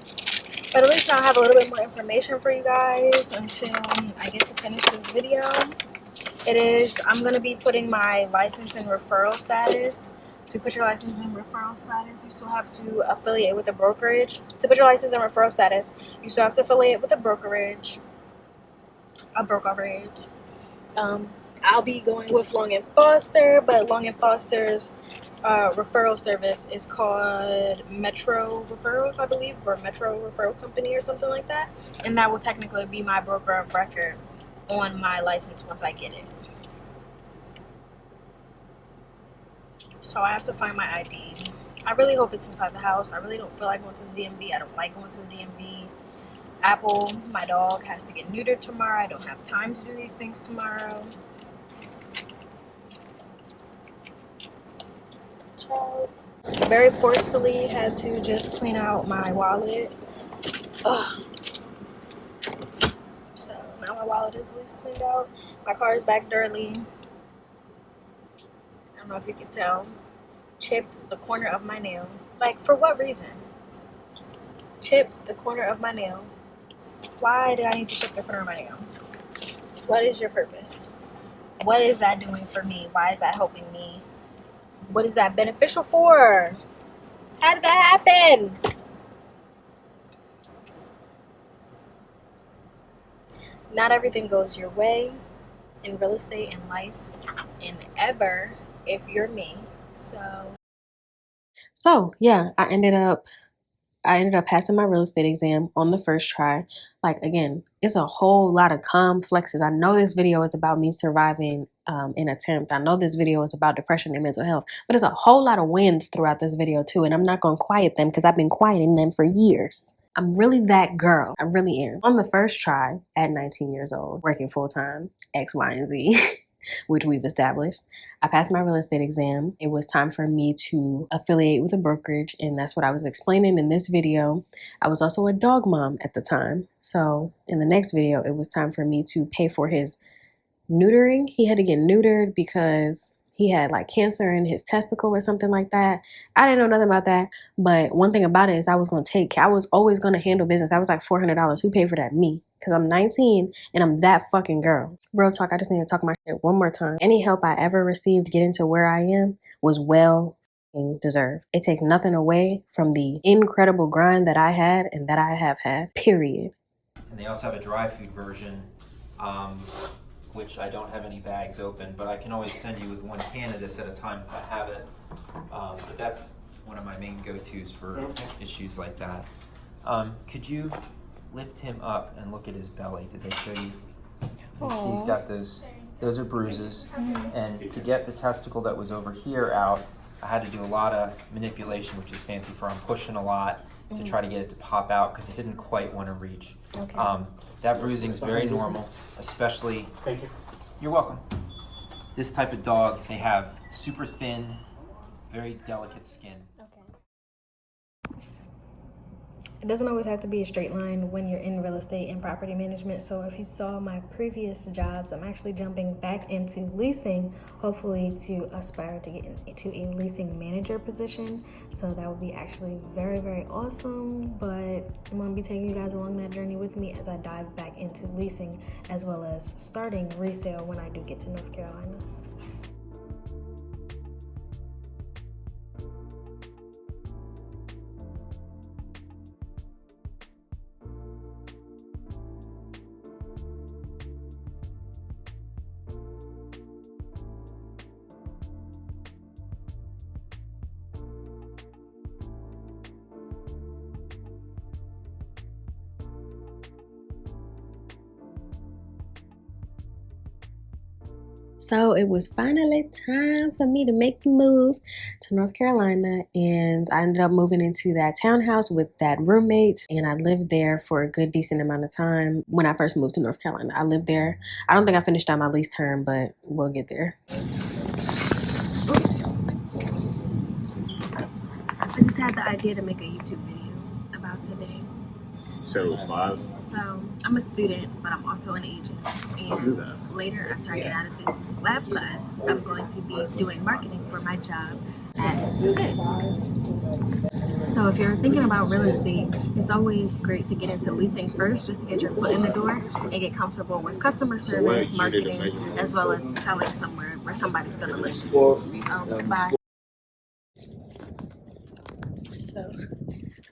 But at least now I have a little bit more information for you guys until I get to finish this video. I'm going to be putting my license and referral status. To put your license and referral status, you still have to affiliate with a brokerage. To put your license and referral status, you still have to affiliate with a brokerage. I'll be going with Long and Foster, but Long and Foster's referral service is called Metro Referrals, I believe, or Metro Referral Company or something like that. And that will technically be my broker of record on my license once I get it. So I have to find my ID. I really hope it's inside the house. I really don't feel like going to the DMV. I don't like going to the DMV. Apple, my dog, has to get neutered tomorrow. I don't have time to do these things tomorrow. Very forcefully had to just clean out my wallet. Ugh. So now my wallet is at least cleaned out. My car is back dirty. I don't know if you can tell. Chipped the corner of my nail. Like, for what reason? Chipped the corner of my nail. Why did I need to chip the corner of my nail? What is your purpose? What is that doing for me? Why is that helping me? What is that beneficial for? How did that happen? Not everything goes your way in real estate, in life, and ever if you're me. So yeah, I ended up passing my real estate exam on the first try. Like, again, it's a whole lot of complexes. I know this video is about me surviving an attempt. I know this video is about depression and mental health, but there's a whole lot of wins throughout this video too. And I'm not going to quiet them because I've been quieting them for years. I'm really that girl. I really am. On the first try at 19 years old, working full time, X, Y, and Z, which we've established. I passed my real estate exam. It was time for me to affiliate with a brokerage, and that's what I was explaining in this video. I was also a dog mom at the time. So in the next video, it was time for me to pay for his neutering. He had to get neutered because he had like cancer in his testicle or something like that. I didn't know nothing about that. But one thing about it is I was always going to handle business. I was like $400. Who paid for that? Me. Because I'm 19 and I'm that fucking girl. Real talk, I just need to talk my shit one more time. Any help I ever received getting to where I am was well deserved. It takes nothing away from the incredible grind that I had and that I have had, period. And they also have a dry food version, which I don't have any bags open, but I can always send you with one can of this at a time if I have it. But that's one of my main go-tos for issues like that. Could you lift him up and look at his belly? Did they show you? You see he's got those are bruises. And to get the testicle that was over here out, I had to do a lot of manipulation, which is fancy for I'm pushing a lot to try to get it to pop out because it didn't quite want to reach. Okay. That bruising is very normal, especially, thank you. You're welcome. This type of dog, they have super thin, very delicate skin. Okay. It doesn't always have to be a straight line when you're in real estate and property management. So if you saw my previous jobs, I'm actually jumping back into leasing, hopefully to aspire to get into a leasing manager position. So that would be actually very, very awesome. But I'm going to be taking you guys along that journey with me as I dive back into leasing, as well as starting resale when I do get to North Carolina. So it was finally time for me to make the move to North Carolina, and I ended up moving into that townhouse with that roommate, and I lived there for a good decent amount of time. When I first moved to North Carolina, I lived there. I don't think I finished out my lease term, but we'll get there. I just had the idea to make a YouTube video about today. So it was 5? So I'm a student, but I'm also an agent. And later, after I get out of this lab class, I'm going to be doing marketing for my job at the Fed. So if you're thinking about real estate, it's always great to get into leasing first, just to get your foot in the door and get comfortable with customer service, marketing, as well as selling somewhere where somebody's going to live. Bye. So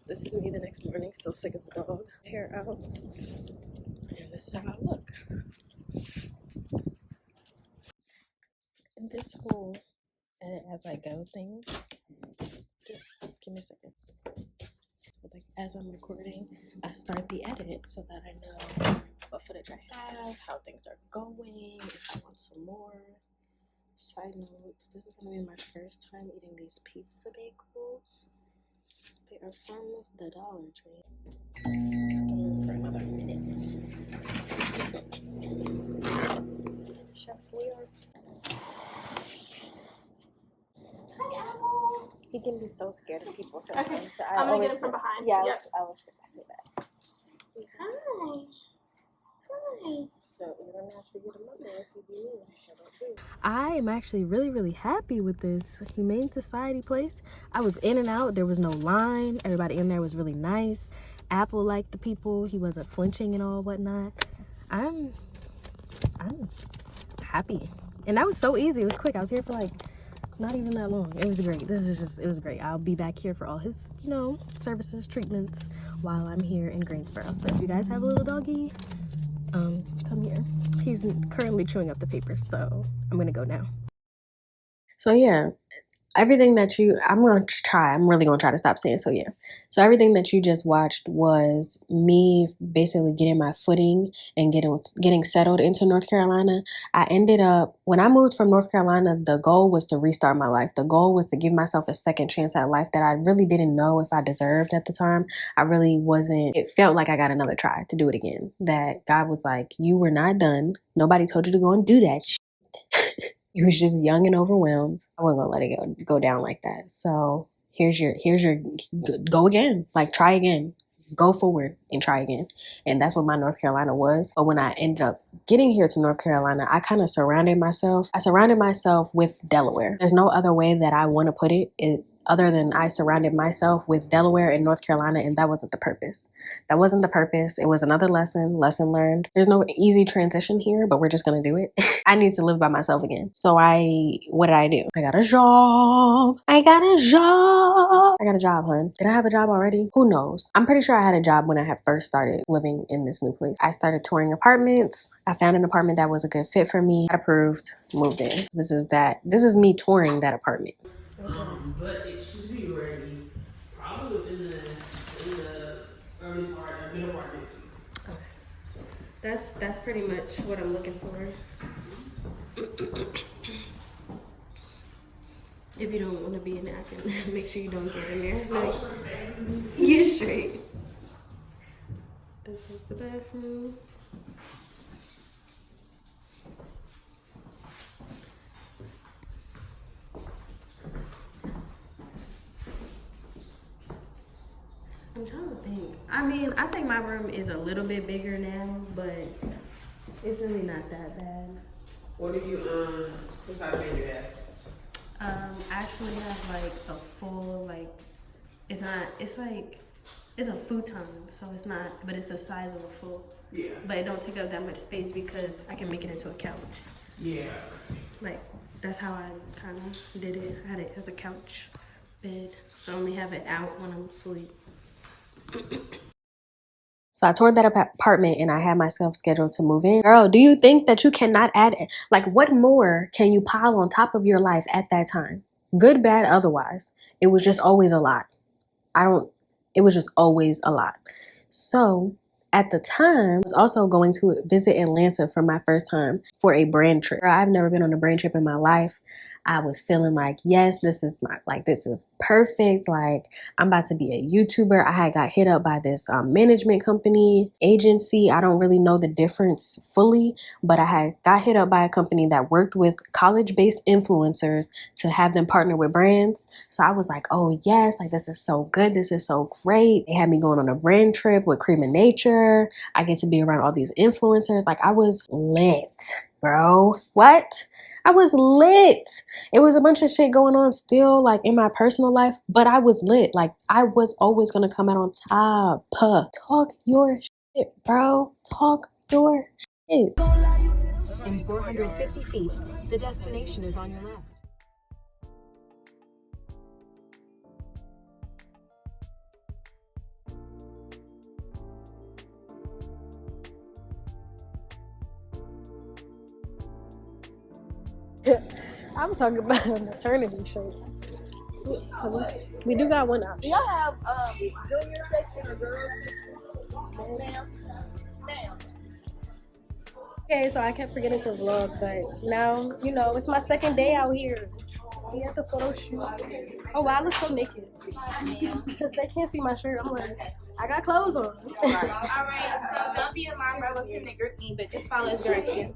this is me the next morning, still sick as a dog, hair out, and this is how I look. And this whole edit as I go thing, just give me a second. So like as I'm recording, I start the edit so that I know what footage I have, how things are going, if I want some more. Side note, this is gonna be my first time eating these pizza bagels. They are from the Dollar Tree. For another minute. Chef, we are. He can be so scared of people sometimes. Okay. So I'm gonna get him from behind. Yeah, Yep. I was gonna say that. Hi. Hi. So you're gonna have to get him up there if you do. I am actually really, really happy with this Humane Society place. I was in and out. There was no line. Everybody in there was really nice. Apple liked the people. He wasn't flinching and all whatnot. I'm happy. And that was so easy. It was quick. I was here for like not even that long. It was great. It was great. I'll be back here for all his, services, treatments while I'm here in Greensboro. So if you guys have a little doggy, come here. He's currently chewing up the paper, so I'm gonna go now. So yeah, everything that I'm really gonna try to stop saying so yeah. So everything that you just watched was me basically getting my footing and getting settled into North Carolina. I ended up, when I moved from North Carolina, the goal was to restart my life. The goal was to give myself a second chance at life that I really didn't know if I deserved at the time. I really wasn't, it felt like I got another try to do it again. That God was like, you were not done. Nobody told you to go and do that shit. You was just young and overwhelmed. I wasn't gonna let it go down like that. So here's your go again. Like try again. Go forward and try again. And that's what my North Carolina was. But when I ended up getting here to North Carolina, I kind of surrounded myself with Delaware. There's no other way that I want to put it other than I surrounded myself with Delaware and North Carolina, and that wasn't the purpose. That wasn't the purpose. It was another lesson learned. There's no easy transition here, but we're just gonna do it. I need to live by myself again. So what did I do? I got a job. I got a job, hun. Did I have a job already? Who knows? I'm pretty sure I had a job when I had first started living in this new place. I started touring apartments. I found an apartment that was a good fit for me. Got approved, moved in. This is me touring that apartment. But it should be ready probably in the early part of middle part next week. That's pretty much what I'm looking for. If you don't want to be in there, I can make sure you don't get in there. No, you're straight. This is the bathroom. I'm trying to think. I mean, I think my room is a little bit bigger now, but it's really not that bad. What do you what size bed you have? I actually have like a full, like, it's a futon, so it's not, but it's the size of a full. Yeah. But it don't take up that much space because I can make it into a couch. Yeah. Like, that's how I kind of did it. I had it as a couch bed, so I only have it out when I'm asleep. So I toured that apartment and I had myself scheduled to move in. Girl, do you think that you cannot add, like, what more can you pile on top of your life at that time? Good, bad, otherwise. It was just always a lot. It was just always a lot. So at the time, I was also going to visit Atlanta for my first time for a brand trip. I've never been on a brand trip in my life. I was feeling like, yes, this is perfect. Like, I'm about to be a YouTuber. I had got hit up by this management company, agency. I don't really know the difference fully, but I had got hit up by a company that worked with college-based influencers to have them partner with brands. So I was like, oh yes, like this is so good. This is so great. They had me going on a brand trip with Cream of Nature. I get to be around all these influencers. Like, I was lit, bro. What? I was lit. It was a bunch of shit going on still, like, in my personal life, but I was lit. Like, I was always gonna come out on top. Talk your shit, bro. Talk your shit. In 450 feet, the destination is on your left. I'm talking about a maternity shirt. So we do got one option. Do y'all have junior section or girls section? Ma'am. Okay, so I kept forgetting to vlog, but now, you know, it's my second day out here. We at the photo shoot. Oh wow, I look so naked. Because they can't see my shirt. I'm like, I got clothes on. Alright, so don't be alarmed, bro. Let's group me, but just follow his directions.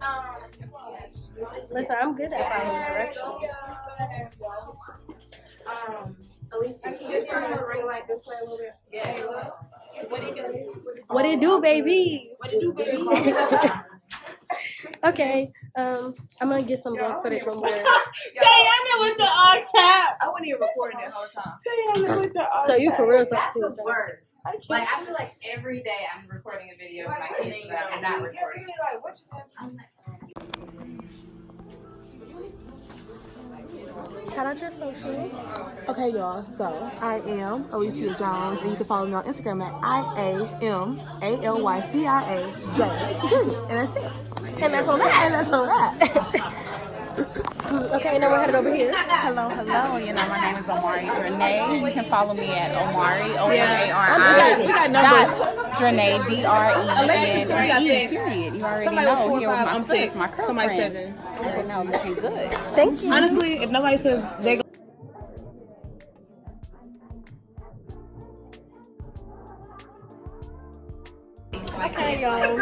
Listen, I'm good at following directions. Alicia, can you just turn the ring light this way a little bit? Yeah. What it do? What it do, baby? What it do, baby? Okay, I'm gonna get some vlog footage from where. Tayana with the all cap. I wasn't even recording that whole time. Tayana with the all So you for real That's talking the to worst. Like, I feel like every day I'm recording a video of my kids that I'm not recording. Shout out your socials. Okay, y'all, so I am Alicia Jones, and you can follow me on Instagram at IAMALYCIAJ, period. And that's it. And that's on that. And that's on that. Okay, now we're headed over here. Hello. You know, my name is Omari Drenay. You can follow me at Omari, OMARI. We got numbers. Drenay, DRENE, Alexis, period. You already somebody know. was 4 Here or with 5, my I'm sis, 6. my girlfriend. Somebody 7. Okay, now looking good. Thank you. Honestly, if nobody says they go. Okay, y'all.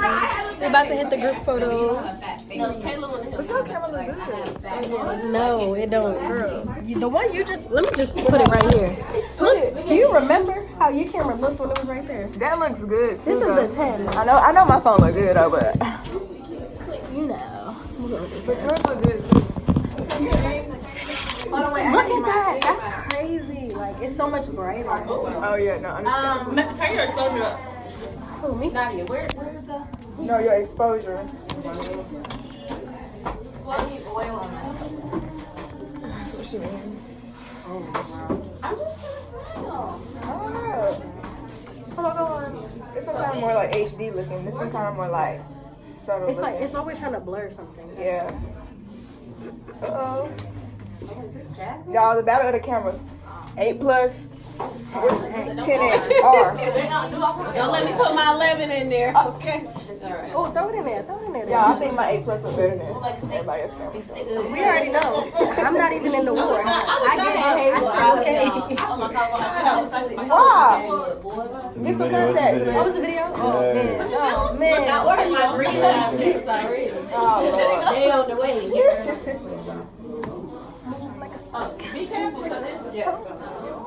We're about to hit the group photos. But your camera look good. No, it don't. Girl, the one you just, let me just put it right here. Look, do you remember how your camera looked when it was right there? That looks good too. This is the 10. I know my phone look good though, but you know. but yours look good too. Look at that. That's crazy. Like, it's so much brighter. Oh yeah, no, understand. turn your exposure up. Who, me? Nadia, where the? No, your exposure. Well, need oil on that. That's what she means. Oh wow. I'm just gonna smile. Oh, come on. It's some kind of more like HD looking. This one kind of more like subtle. It's like, looking. it's always trying to blur something. Yeah. Y'all, the battle of the cameras. 8 plus 10X R. Don't let me put my 11 in there. Okay. Alright. Oh, throw it in there. Throw it in there. Yeah, I think my 8 plus is better than everybody else's camera. So. We already know. I'm not even in the war. I get it. I said okay. Wow. Get some context, man. What was the video? Oh, man. Oh, man. Look, I ordered my green outfits already. Oh, Lord. They on the way. Like a Be careful. Yeah.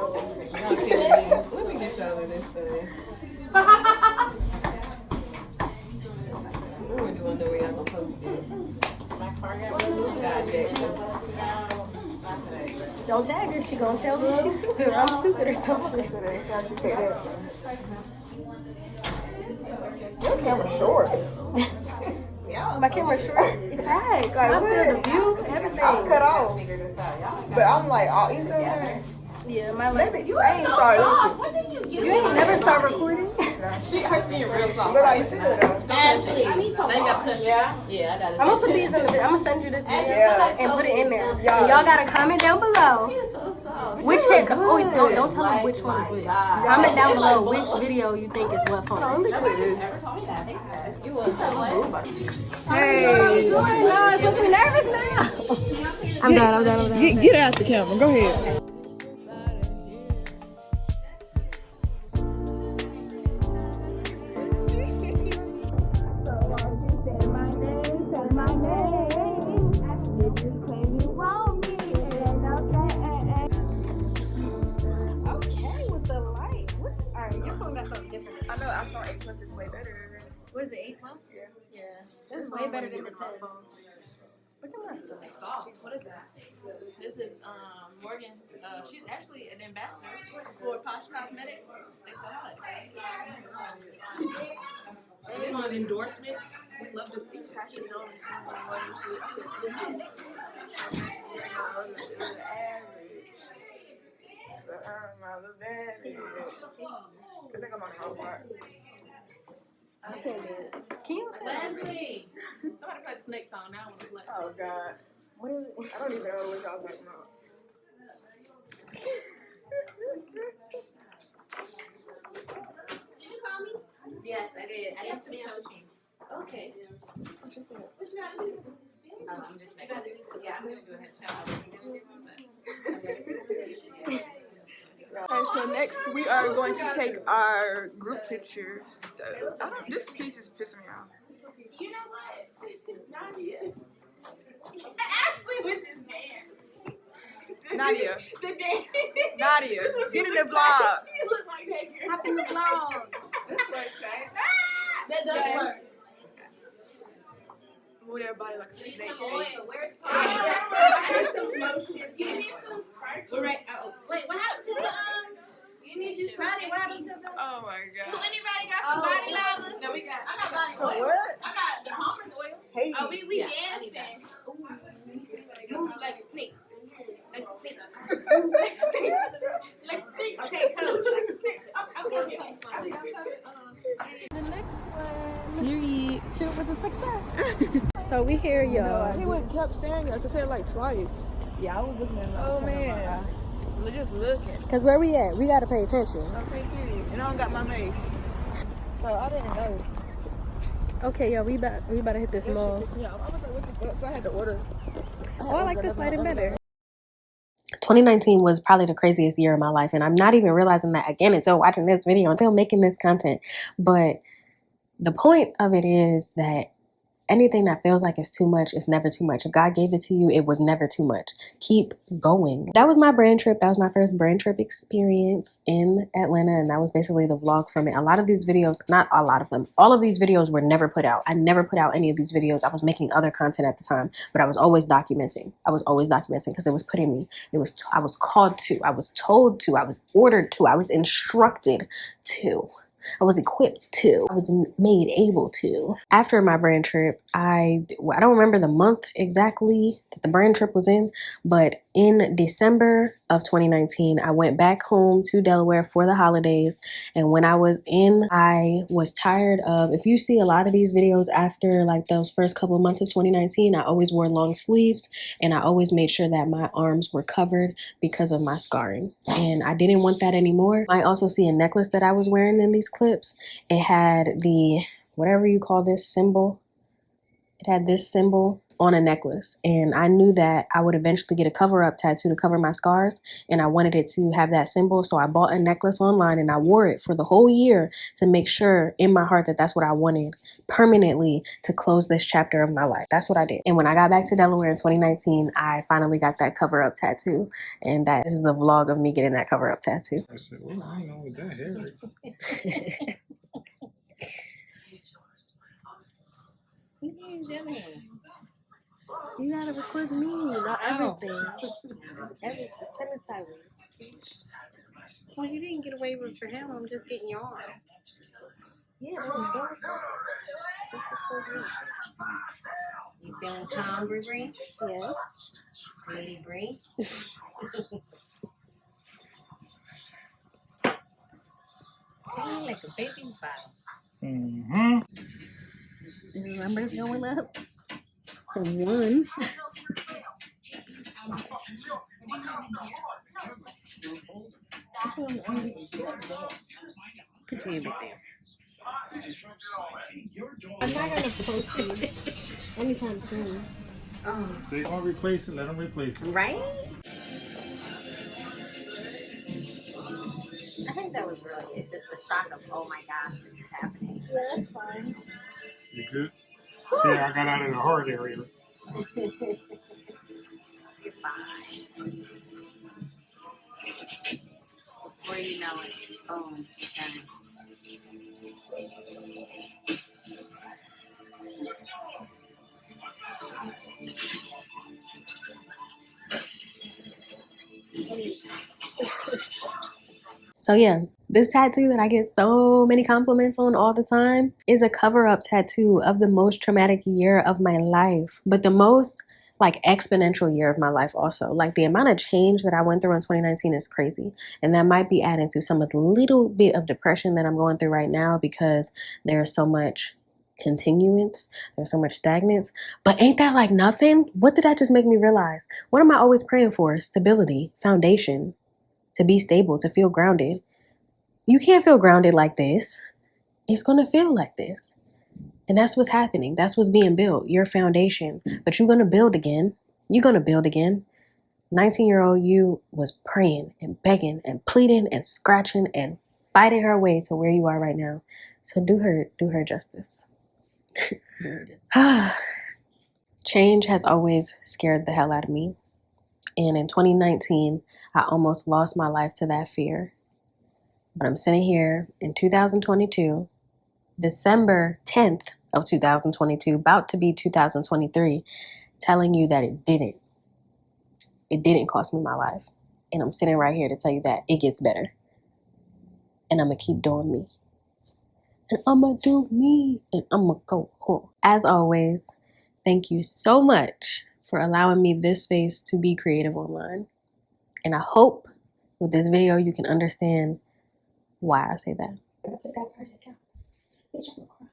Let me get y'all this thing. What do you want to do? We ain't gonna post it. My car got really Don't tag her. She gonna tell me she's stupid or I'm stupid or something. She said that. Your camera's short. My camera's short. Facts. Like, I what? feel the view, everything. I'm cut off. But I'm like, oh, you still there? Yeah, my Maybe you ain't started. Let me see. You ain't never start recording? Her singing real song. But I still though. Ashley. Yeah, I got it. I'm gonna put these in the video. I'm gonna send you this video Yeah. and put it in there. Yeah. And y'all gotta comment down below. Which hit? Oh, don't tell them which one is which. Comment down below which video you think is what phone. Let me click this. You was Hey. No, it's making me nervous now. I'm done. Get out the camera. Go ahead. I know iPhone 8 Plus is way better. What is it, 8 Plus? Yeah. This is way better than the 10 phone. Look at my stuff. What is that? This is Morgan. She's actually an ambassador for Posh Cosmetics. Exiled. We want endorsements. We love to see passion on the team. I think I'm on the wrong part. I can't do this. Can you tell Leslie! Somebody play the snake song now. I want to play. Oh, God. What is it? I don't even know what y'all was talking about. Did you call me? Yes, I did. I need some coaching. Okay. What she said? What you gotta do? I'm just making it. Yeah, I'm gonna do a headshot. Okay, so next we are going to take our group pictures. So this piece is pissing me off. You know what? Nadia. Actually with this man. Nadia. The dance. Nadia, get in the vlog. You look like that girl. Hop in the vlog. This works, right? That does work. Move that body like a snake. Where's I need some lotion. You need some sparkles. Right. Wait, what happened to the you need your body. What happened to the Oh my God. So anybody got some body lava? No, we got. I got body oil. What? I got the Palmer's oil. Hey. Oh, we dancing. Move like a snake. Like a snake. Like a snake. Okay, coach. Like a snake. I'm working. The next one. Period. Shoot was a success. So we here, y'all. He would kept staring at us. I said it like twice. Yeah, I was looking at him. Oh man. We're just looking. Cause where we at? We gotta pay attention. Okay, period. And I don't got my mace. So I didn't know. Okay, y'all, we about to hit this mall. Yeah, I was like, what the fuck? So I had to order. Oh, I like this lighting better. 2019 was probably the craziest year of my life, and I'm not even realizing that again until watching this video, until making this content. But the point of it is that anything that feels like it's too much is never too much. If God gave it to you, it was never too much. Keep going. That was my brand trip. That was my first brand trip experience in Atlanta, and that was basically the vlog from it. A lot of these videos, not a lot of them, all of these videos were never put out. I never put out any of these videos. I was making other content at the time, but I was always documenting. I was always documenting because it was putting me, I was called to, I was told to, I was ordered to, I was instructed to. I was equipped to. I was made able to. After my brand trip, I don't remember the month exactly that the brand trip was in, but in December of 2019, I went back home to Delaware for the holidays. And when I was in, I was tired of, if you see a lot of these videos after like those first couple of months of 2019, I always wore long sleeves and I always made sure that my arms were covered because of my scarring. And I didn't want that anymore. I also see a necklace that I was wearing in these clips. It had the, whatever you call this symbol, it had this symbol on a necklace. And I knew that I would eventually get a cover-up tattoo to cover my scars, and I wanted it to have that symbol. So I bought a necklace online and I wore it for the whole year to make sure in my heart that that's what I wanted permanently to close this chapter of my life. That's what I did. And when I got back to Delaware in 2019, I finally got that cover-up tattoo, and that is the vlog of me getting that cover-up tattoo. I said, well, I don't know, is that hairy? You gotta record me, not everything. Everything. Turn it sideways. Well, you didn't get away with for him. I'm just getting you on. Yeah, don't. You feeling calm, Briya? Yes. Really, Briya? Feeling like a baby bottle. The numbers going up from 1. Continue back there. I'm not gonna post it anytime soon. Oh. If they're gonna replace it, let them replace it. Right? I think that was really it. Just the shock of, oh my gosh, this is happening. Yeah, that's fine. You good? See, I got out of the hard area. You're fine. Before you know it, boom, done. So yeah, this tattoo that I get so many compliments on all the time is a cover-up tattoo of the most traumatic year of my life, but the most like exponential year of my life also. Like the amount of change that I went through in 2019 is crazy, and that might be adding to some of the little bit of depression that I'm going through right now because there's so much continuance, there's so much stagnance. But ain't that like nothing? What did that just make me realize? What am I always praying for? Stability, foundation, to be stable, to feel grounded. You can't feel grounded like this. It's gonna feel like this. And that's what's happening. That's what's being built, your foundation. But you're gonna build again. You're gonna build again. 19-year-old you was praying and begging and pleading and scratching and fighting her way to where you are right now. So do her justice. Change has always scared the hell out of me. And in 2019, I almost lost my life to that fear. But I'm sitting here in 2022, December 10th of 2022, about to be 2023, telling you that it didn't. It didn't cost me my life. And I'm sitting right here to tell you that it gets better. And I'm going to keep doing me. And I'm going to do me. And I'm going to go home. As always, thank you so much for allowing me this space to be creative online. And I hope with this video you can understand why I say that. Put that project out. Bitch, I'm gonna cry.